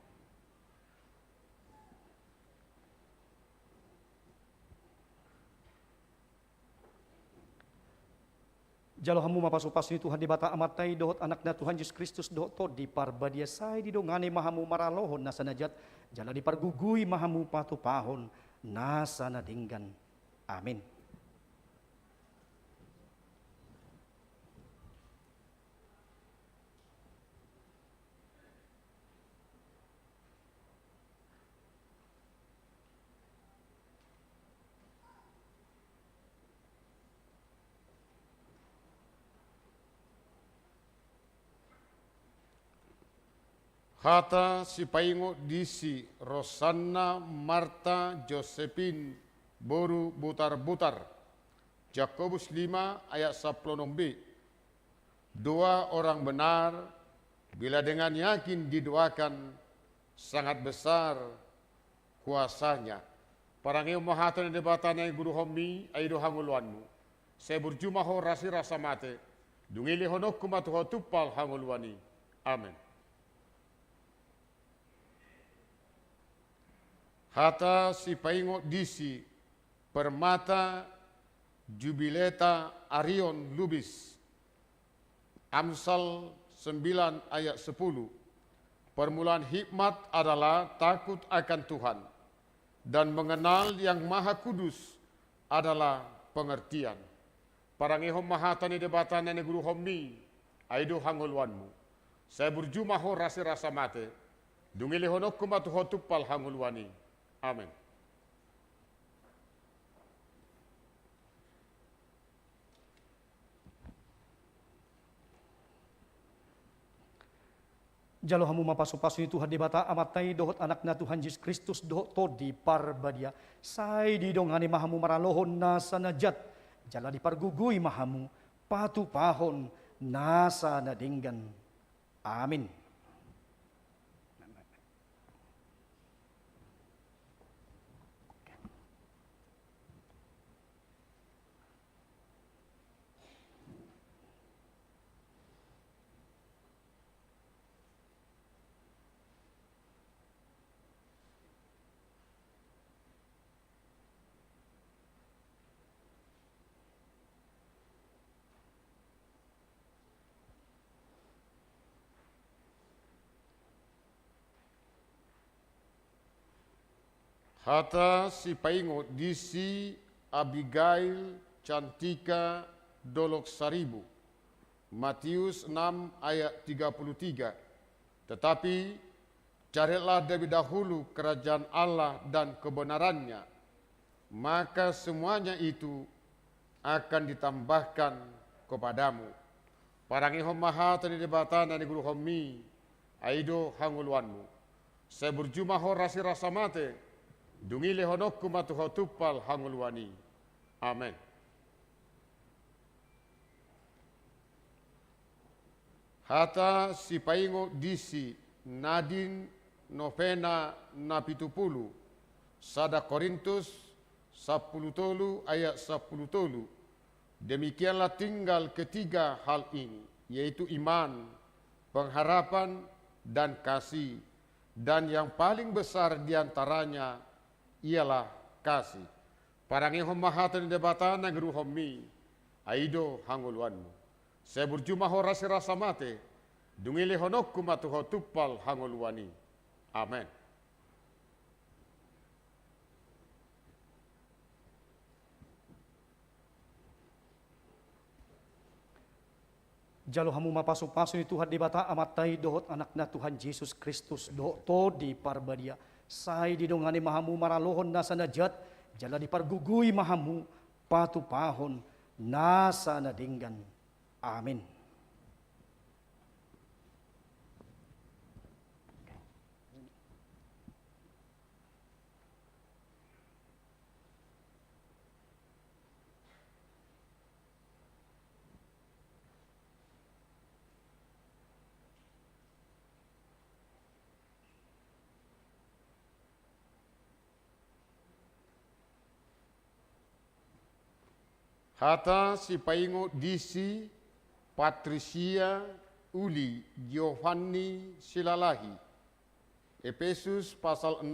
Speaker 4: Jalo hamu mapasu-pasu ni Tuhan di bata amatai dohot anakna Tuhan Yesus Kristus dohot to di parbadia sai di dongane mahamu maralohon nasa najat jala di pargugui mahamu patupahon nasa nadinggan. Amin.
Speaker 2: Hata Sipaingo Disi Rosanna Marta Josephine Boru Butar-Butar. Yakobus 5 ayat 10b. Doa orang benar bila dengan yakin didoakan sangat besar kuasanya. Parangeu mahatan debatana guru hommi aido hangulwanmu. Saya berjumah ho rasi rasa mate. Dungili honok kumatu ho tupal hangulwani. Amin. Hata Sipaingo Disi Permata Jubileta Arion Lubis. Amsal 9 ayat 10. Permulaan hikmat adalah takut akan Tuhan dan mengenal yang maha kudus adalah pengertian. Parangihom mahatani debatana ne guru hommi aido hangulwanmu. Saya berjumah ho rasi rasa mate. Dungili honok kumatu ho tupal hangulwani. Amin.
Speaker 4: Jalo hamu mapasu-pasu ni Tuhan di bata amatai dohot anakna Tuhan Yesus Kristus dohot to di parbadia sai di dongane mahamu maralohon nasa najat jala di pargugui mahamu patupahon nasa nadinggan. Amin.
Speaker 2: Hata Sipaingo Disi Abigail Cantika Dolok Saribu. Matius 6 ayat 33. Tetapi carilah lebih dahulu kerajaan Allah dan kebenarannya, maka semuanya itu akan ditambahkan kepadamu. Parangi hommaha tani debatan ani guru hommi, aido hangulwanmu. Saya berjumah rasi rasa mate, dungile honokku matuho tupal hangulwani. Amen. Hata si paingo disi nadin novena napitupulu, sada Korintus 10 ayat 10. Demikianlah tinggal ketiga hal ini, yaitu iman, pengharapan, dan kasih. Dan yang paling besar diantaranya ialah kasih. Parangi hommahatan debatan yang guru hommi, aido hangulwanmu. Saya berjumah rasi rasa mate, dungile honokku matuho tupal hangulwani. Amen.
Speaker 4: Jalo hamu mapasu-pasu ni Tuhan di bata amatai dohot anakna Tuhan Yesus Kristus dohot to di parbadia. Sai di dongani mahamu maralohon nasa najat, jala di pargugui mahamu patupahon nasa nadinggan. Amin.
Speaker 2: Hata si paingo disi Patricia Uli Giovanni Silalahi. Efesus pasal 6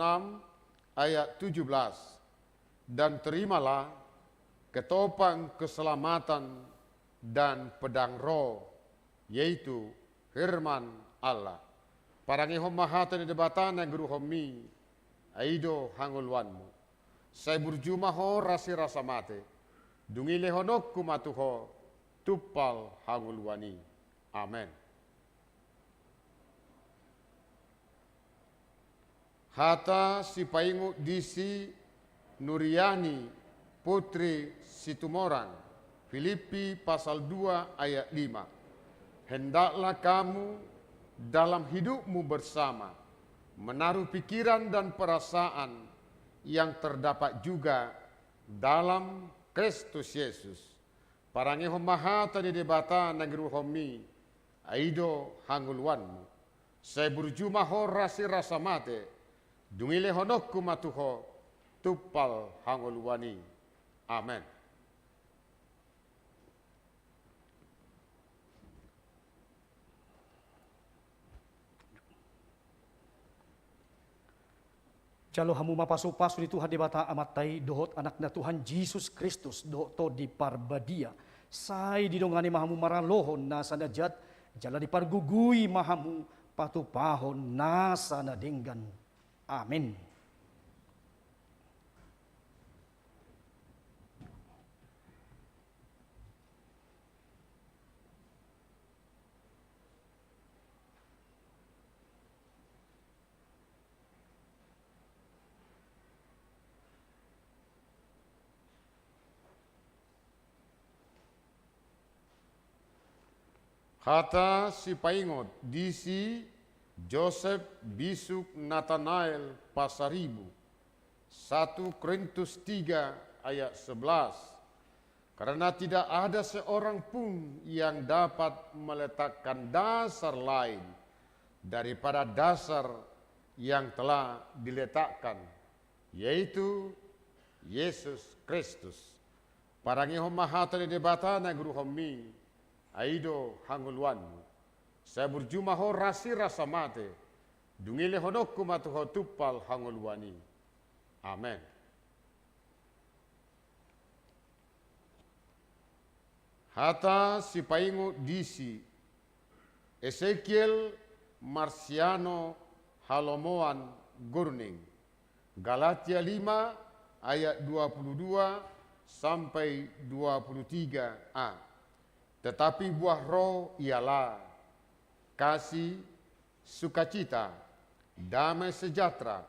Speaker 2: ayat 17. Dan terimalah ketopang keselamatan dan pedang roh, yaitu firman Allah. Parangi hommahatan debatan yang guru hommi, aido hangulwanmu. Saya berjumah rasi rasa mate, dungile honokku matuho tupal hangulwani. Amen. Hata si paingu disi Nuriani putri Situmorang. Filipi pasal 2 ayat 5. Hendaklah kamu dalam hidupmu bersama menaruh pikiran dan perasaan yang terdapat juga dalam Kristus Yesus. Parangi hommahatan di debata negeri hommi, aido hangulwanmu. Saya berjumah rasi rasa mate, dungile honokku matuho tupal hangulwani. Amen.
Speaker 4: Jalo hamu mapasu-pasu ni Tuhan di bata amatai dohot anakna Tuhan Yesus Kristus dohot to di parbadia. Sai didongani mahamu maralohon nasa najat, jala di pargugui mahamu patupahon nasa nadinggan. Amin.
Speaker 2: Hata si paingot disi Joseph Bisuk Nathanael Pasaribu. 1 Korintus 3 ayat 11. Karena tidak ada seorang pun yang dapat meletakkan dasar lain daripada dasar yang telah diletakkan, yaitu Yesus Kristus. Parangi hommahatan di debata na guru hommi, aido hangulwanmu. Saya berjumah rasi rasa mate, dungile honokku matuho tupal hangulwani. Amen. Hata si paingu disi Ezekiel Marciano Halomoan Gurning. Galatia 5 ayat 22 sampai 23a. Tetapi buah roh ialah kasih, sukacita, damai sejahtera,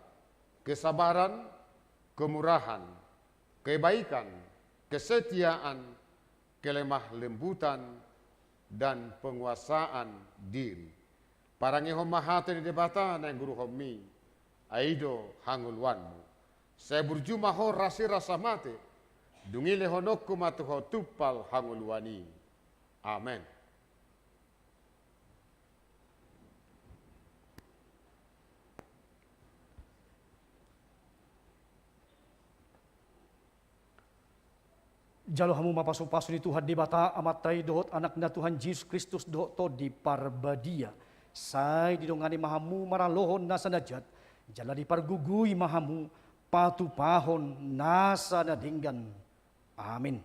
Speaker 2: kesabaran, kemurahan, kebaikan, kesetiaan, kelemah lembutan, dan penguasaan diri. Parangi homa hati di debata na guru homi, aido hangulwanmu. Saya berjumah ho rasi rasa mate, dungile honokku matuho tupal hangulwani. Amen.
Speaker 4: Jalo hamu mapasu-pasu ni Tuhan di bata amatai dohot anaknya Tuhan Yesus Kristus dohot to di parbadia. Sai didongani mahamu maralohon nasa najat. Jala di pargugui mahamu patu pahon nasa nadinggan. Amin.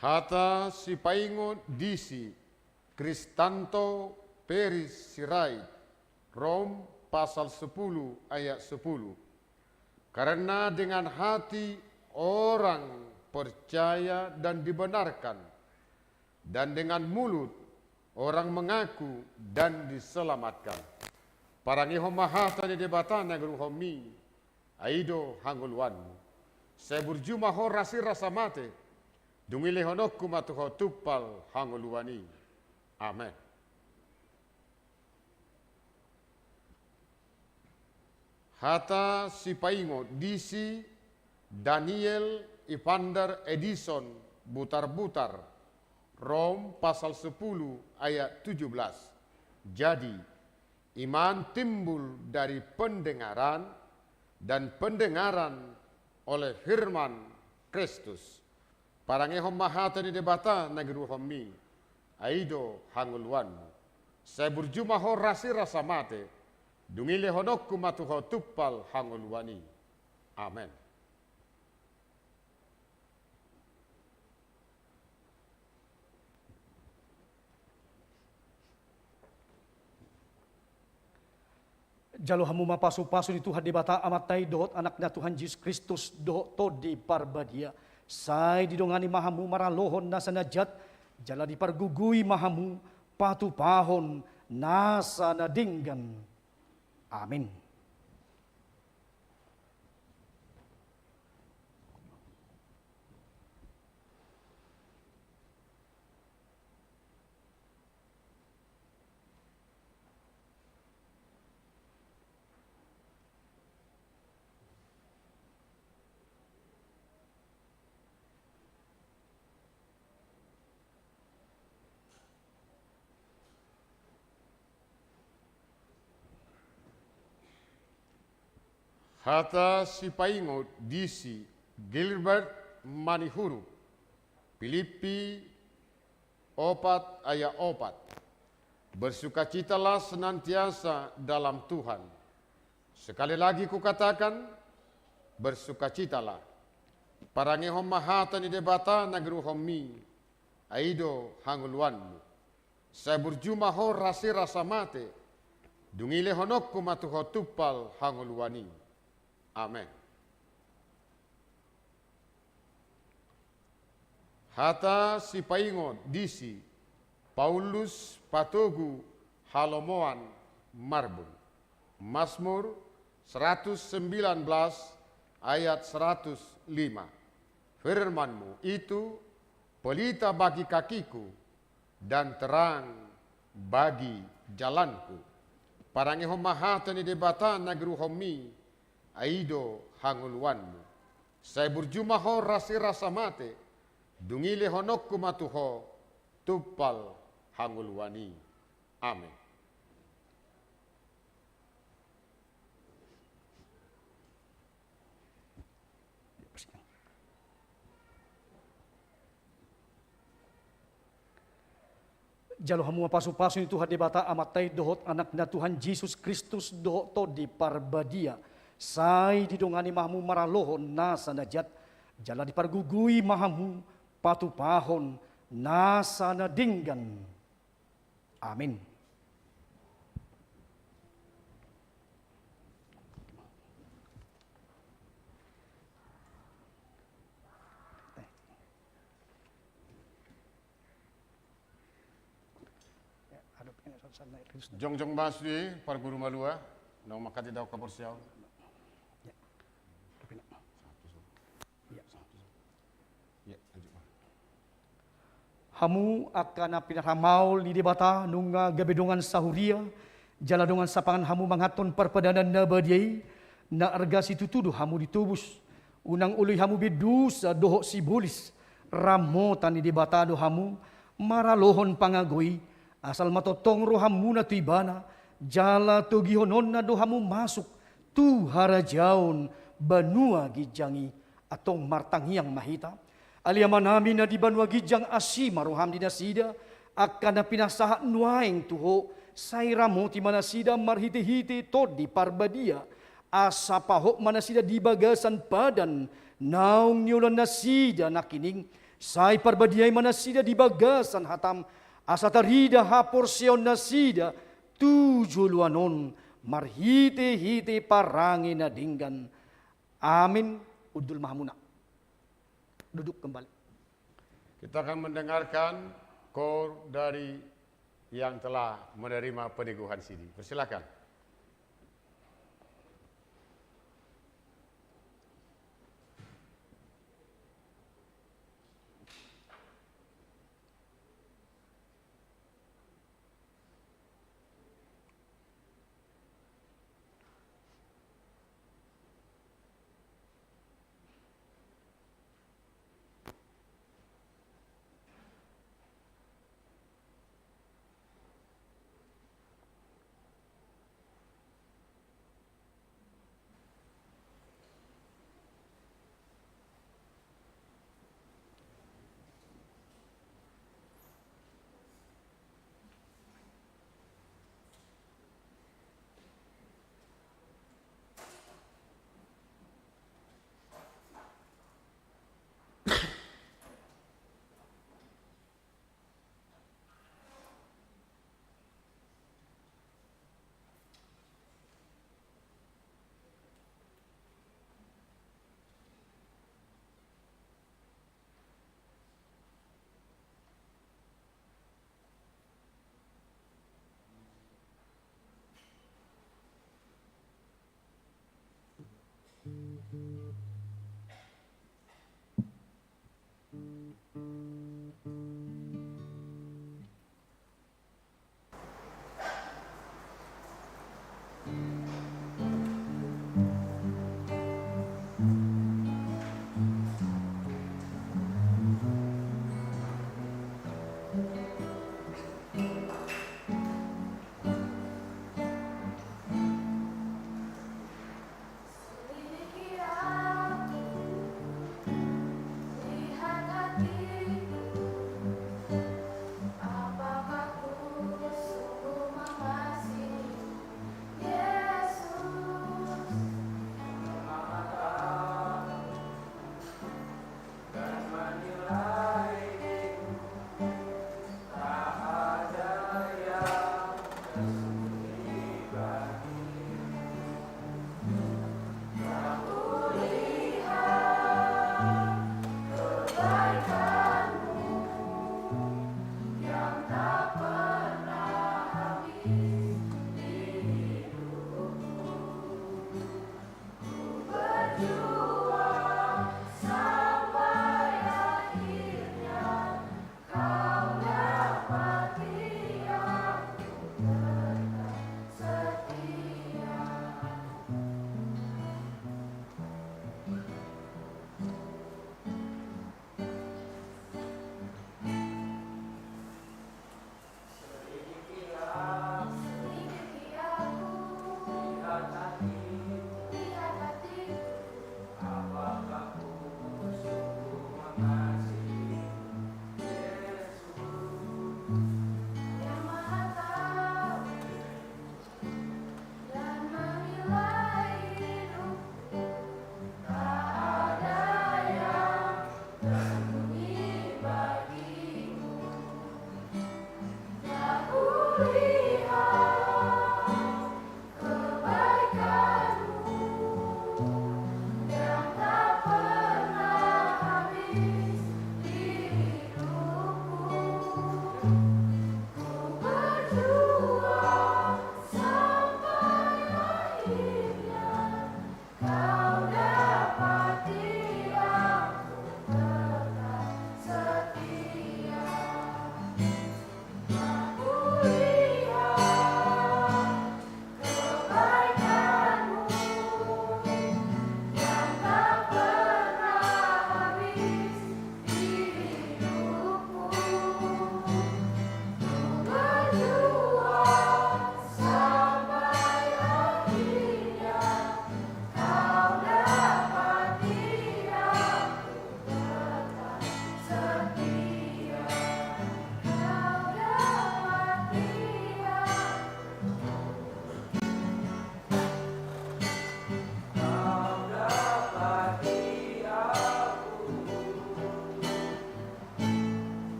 Speaker 2: Hata si paingo disi, Kristanto Peris Sirait, Rom pasal 10 ayat 10. Karena dengan hati orang percaya dan dibenarkan, dan dengan mulut orang mengaku dan diselamatkan. Parangi homa hata ni debatana guru homi, aido hangulwanmu. Saya berjumah ho rasi rasa mate, dungile honokku matuho tupal hanguluwani. Amen. Hata si paingo disi Daniel Evander Edison butar-butar, Rom pasal 10 ayat 17. Jadi iman timbul dari pendengaran, dan pendengaran oleh firman Kristus. Parangi homa hata ni debata negeri homi, aido hangulwanmu. Saya berjumah ho rasi rasa mate, dungile honokku matuho tupal hangulwani. Amen.
Speaker 4: Jalo hamu mapasu-pasu ni Tuhan di bata amatai dohot anaknya Tuhan Yesus Kristus dohot to di parbadia. Sai didongani mahamu maralohon nasa najat, jala dipargugui mahamu patu pahon nasa nadinggan. Amin.
Speaker 2: Hata si paingo disi Gilbert Manihuru, Filipi 4 ayat 4. Bersukacitalah senantiasa dalam Tuhan. Sekali lagi kukatakan, bersukacitalah. Parangi homa hata ni debata negeri homi, aido hangulwanmu. Saya berjumah ho rasi rasa mate, dungile honokku matuho tupal hangulwani. Amen. Hata si paingo disi Paulus Patogu Halomoan Marbun, Mazmur 119 ayat 105. Firmanmu itu pelita bagi kakiku dan terang bagi jalanku. Parangi homa hata ni debata negeri homi, aido hangulwanmu. Saya berjumah ho rasi rasa mate, dungile honokku matuho tupal hangulwani. Amin.
Speaker 4: Jalo hamu mapasu-pasu ni Tuhan di bata amatai dohot anaknya Tuhan Yesus Kristus dohot to di parbadia. Sai didongani mahamu maralohon nasa najat, jala dipargugui mahamu patu pahon nasa nadinggan. Amin.
Speaker 2: Jongjong Basri, par guru malua, nang makati daw kapor siyaw.
Speaker 4: Hamu akan pinaramaul di debata nunga gabedongan sahuria, jaladongan sapangan hamu manghaton perpedanan na badiai, na argasi tutuduh hamu ditubus, unang ului hamu bedusa dohok sibulis, ramotan di debata do hamu, maralohon pangagoi, asal matotong rohamu na tuibana, jala togihonon na do hamu masuk, tu harajaon, banua gijangi, atong martangiang mahita, aliaman namin na di banwa gijang asima roham di nasida akan na pinasahat nuaing tuho sairamo ti manasida marhiti-hiti tod di parbadia asa pahok manasida di bagasan padan naung nyulan nasida nakining say parbadiay manasida di bagasan hatam asa tarida haporsion nasida tujuluanon marhiti-hiti parangi na dinggan. Amin. Udul mahamuna. Duduk kembali.
Speaker 2: Kita akan mendengarkan kor dari yang telah menerima peneguhan sidi. Persilakan.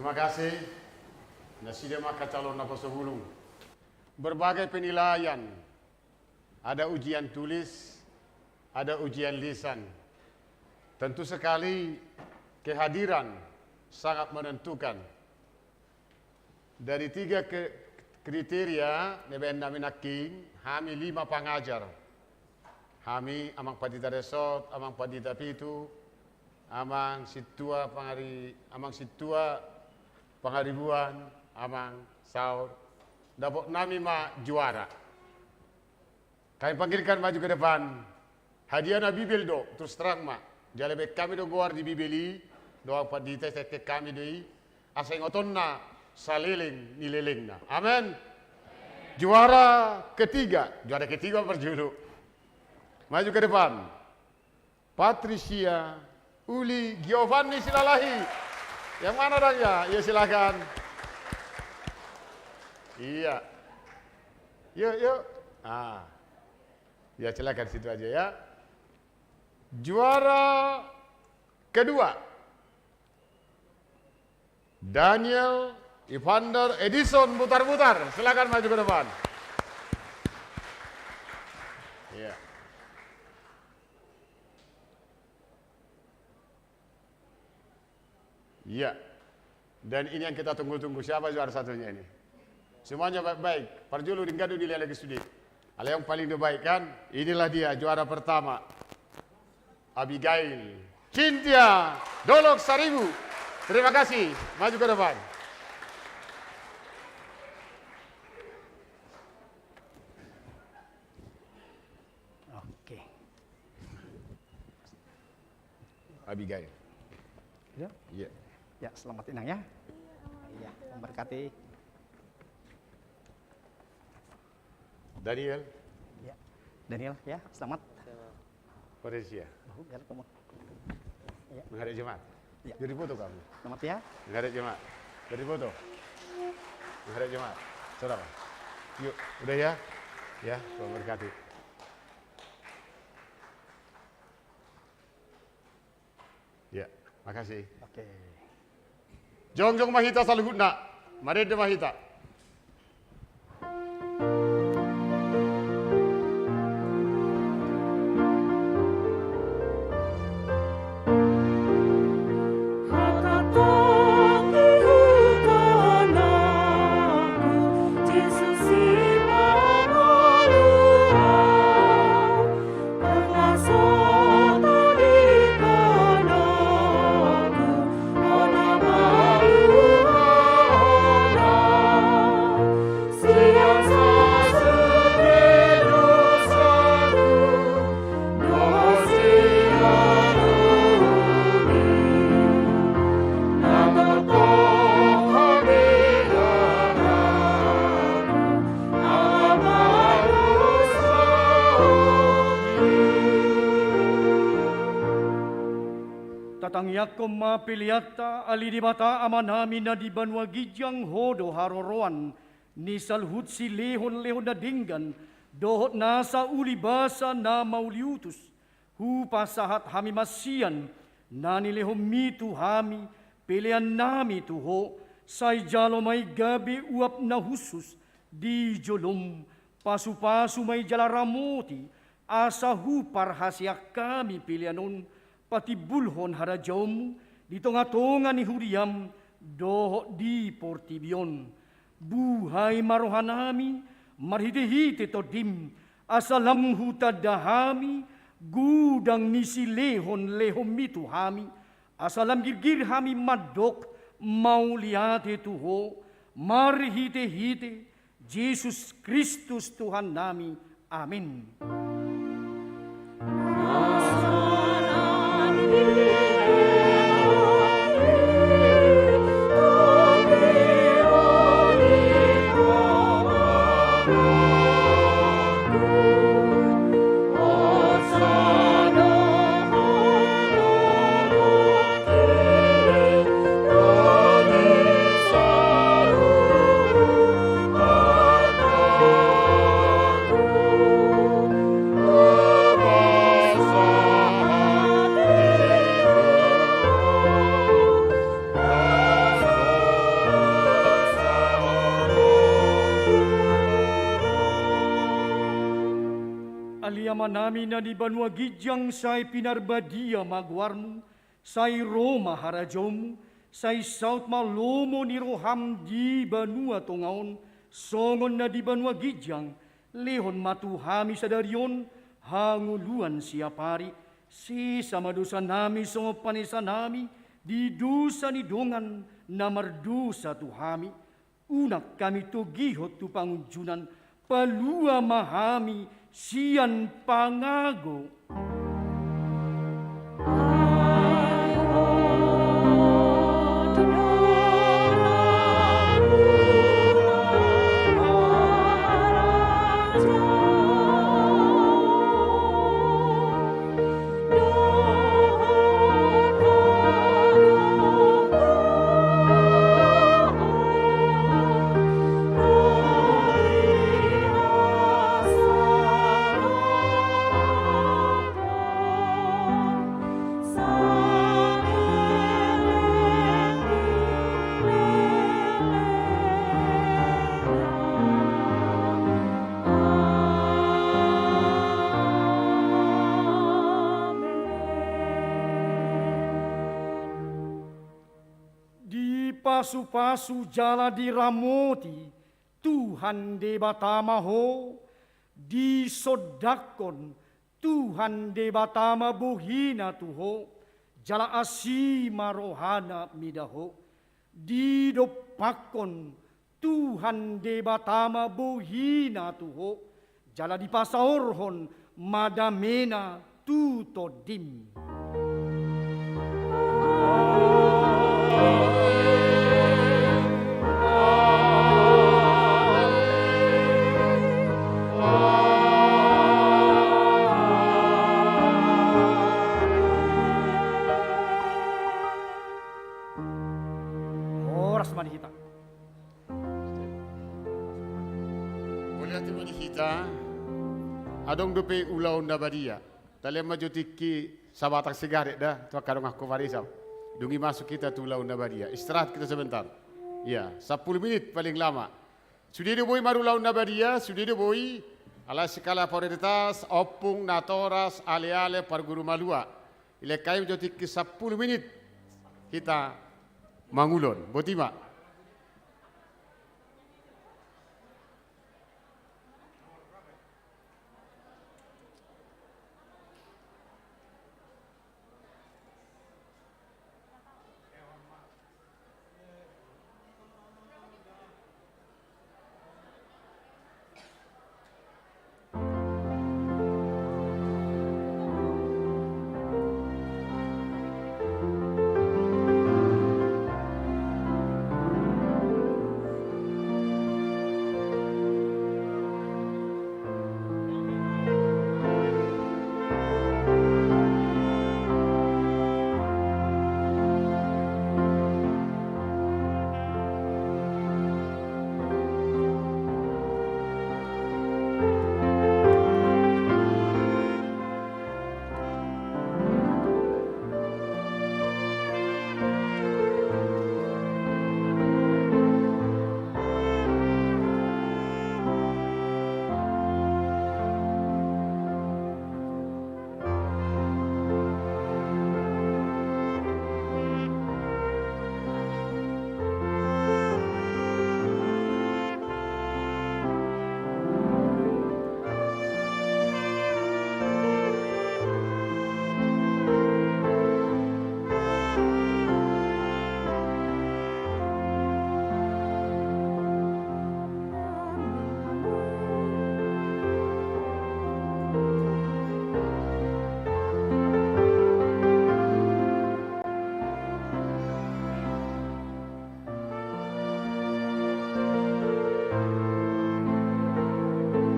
Speaker 2: Terima kasih. Nasida maka calon apostol hulung. Berbagai penilaian. Ada ujian tulis, ada ujian lisan. Tentu sekali kehadiran sangat menentukan. Dari 3 kriteria neben nami naking, kami 5 pengajar. Kami amang padita resort, amang padita pitu, amang situa pangaribuan, amang saur. Dapat nami juara. Kami panggilkan maju ke depan. Hadiah na Bibel do, terus terang Jalebe kami do goar di Bibeli, doa padita tete kami doi. Aseng otonna saliling nilelengna. Amin. Juara ketiga berjuluk. Maju ke depan. Patricia Uli Giovanni Silalahi. Yang mana orangnya? Ya silakan. Iya. Yuk. Ya silakan situ aja ya. Juara kedua. Daniel Evander Edison Butar-Butar. Silakan maju ke depan. Iya. Iya. Dan ini yang kita tunggu-tunggu. Siapa juara satunya ini? Semuanya baik-baik. Parjulu dinggadu dilihat lagi studi. Ada yang paling terbaik kan? Inilah dia juara pertama. Abigail Cynthia Dolok Saribu. Terima kasih. Maju ke depan.
Speaker 4: Oke.
Speaker 2: Abigail.
Speaker 4: Ya.
Speaker 2: Iya.
Speaker 4: Ya, selamat inang ya. Iya, memberkati.
Speaker 2: Daniel.
Speaker 4: Ya. Daniel ya, selamat.
Speaker 2: Patricia.
Speaker 4: Ya, kamu. Ya.
Speaker 2: Menghadap jemaat.
Speaker 4: Ya.
Speaker 2: Jadi foto kamu.
Speaker 4: Selamat ya.
Speaker 2: Menghadap jemaat. Jadi foto. Menghadap jemaat. Saudara. Yuk, udah ya? Ya, Tuhan berkati. Ya, makasih.
Speaker 4: Oke.
Speaker 2: Jongjong Mahita Saluhutna. Mari Mahita.
Speaker 4: Tatangyakom mapiliata alidibata amanami na di banwa gijang hodo haroroan ni salhut si lehon na dinggan dohot nasa ulibasa na mauliutus hu pasahat hami masian nani lehom mitu hami pilihan nami tuho say jalo may gabi uap na husus di jolom pasu-pasu may jalaramoti asa hu parhasyak kami pilihanon pati bulhon harajom di tonga-tonga ni huriam doho di portibion buhay marohanami marhite-hite to dim asalam hutadahami gudang ni silehon lehom mitu hami asalam girgir hami madok mauliate tuho marhite-hite Jesus Kristus Tuhan nami amin.
Speaker 6: aliama nami na di Banua Gijang say pinarbadia magwarmu, say Roma harajomu, say saut malomo ni roham di Banua Tongaon, songon na di Banua Gijang, lehon matuhami sadarion, hanguluan siapari, si sama dosa nami songo panisa nami, di dosa ni dongan na mardosa tuhami, unak kami tugihot tu pangunjunan, palua mahami, sian pangago. Pasu-pasu jala diramoti, Tuhan de batama ho, di sodakon, Tuhan de batama buhina tuho, jala asima rohana midaho, di dopakon, Tuhan de batama buhina tuho, jala di pasaorhon, madamena tutodim.
Speaker 2: Adong dope ulau nabadia. Tali maju tiki sabatak sigaret dah. Tua kadang aku warisam. Dungi masuk kita tu ulau nabadia. Istirahat kita sebentar. Ya, 10 minit paling lama. Sudah diboi maru ulau nabadia. Sudah diboi. Ala skala prioritas opung natoras ale-ale parguru malua. Ile kaim maju tiki 10 menit kita mangulon. Botima.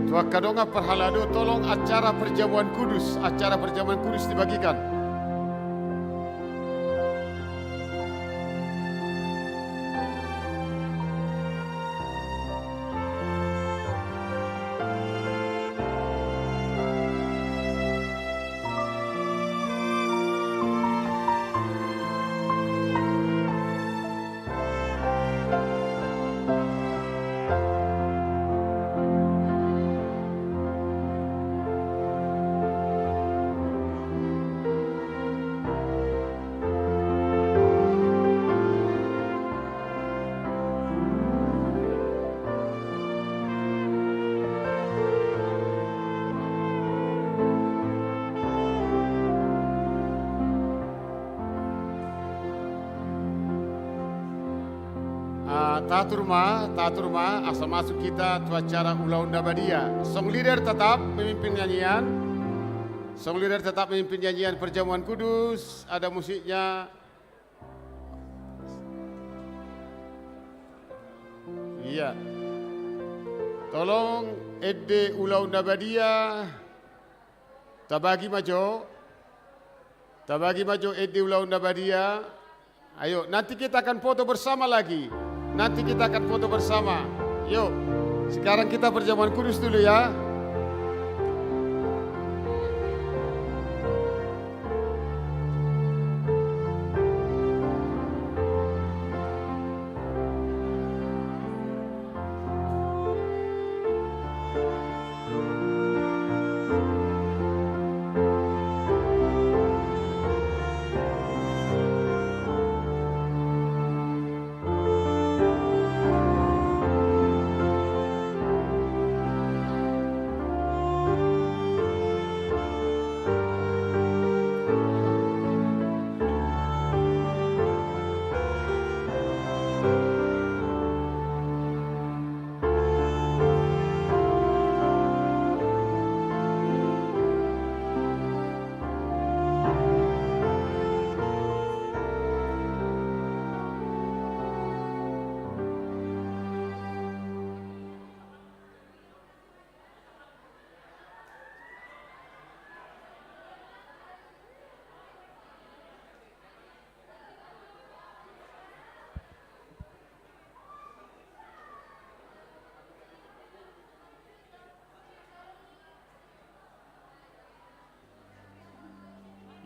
Speaker 2: Tua kadonga perhalado tolong acara perjamuan kudus dibagikan. taturma, asal masuk kita tu acara Ulau Ndabadia. Song leader tetap memimpin nyanyian. Song leader tetap memimpin nyanyian perjamuan kudus. Ada musiknya. Iya. Tolong Ede Ulau Ndabadia. Tabagi maju. Tabagi maju Ede Ulau Ndabadia. Ayo, nanti kita akan foto bersama lagi. Nanti kita akan foto bersama. Yuk, sekarang kita perjamuan kudus dulu ya.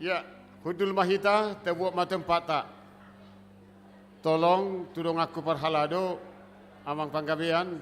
Speaker 2: Ya, Hudul Mahita, terbuat mata empat tak. Tolong tudung aku perhalado, amang panggabean.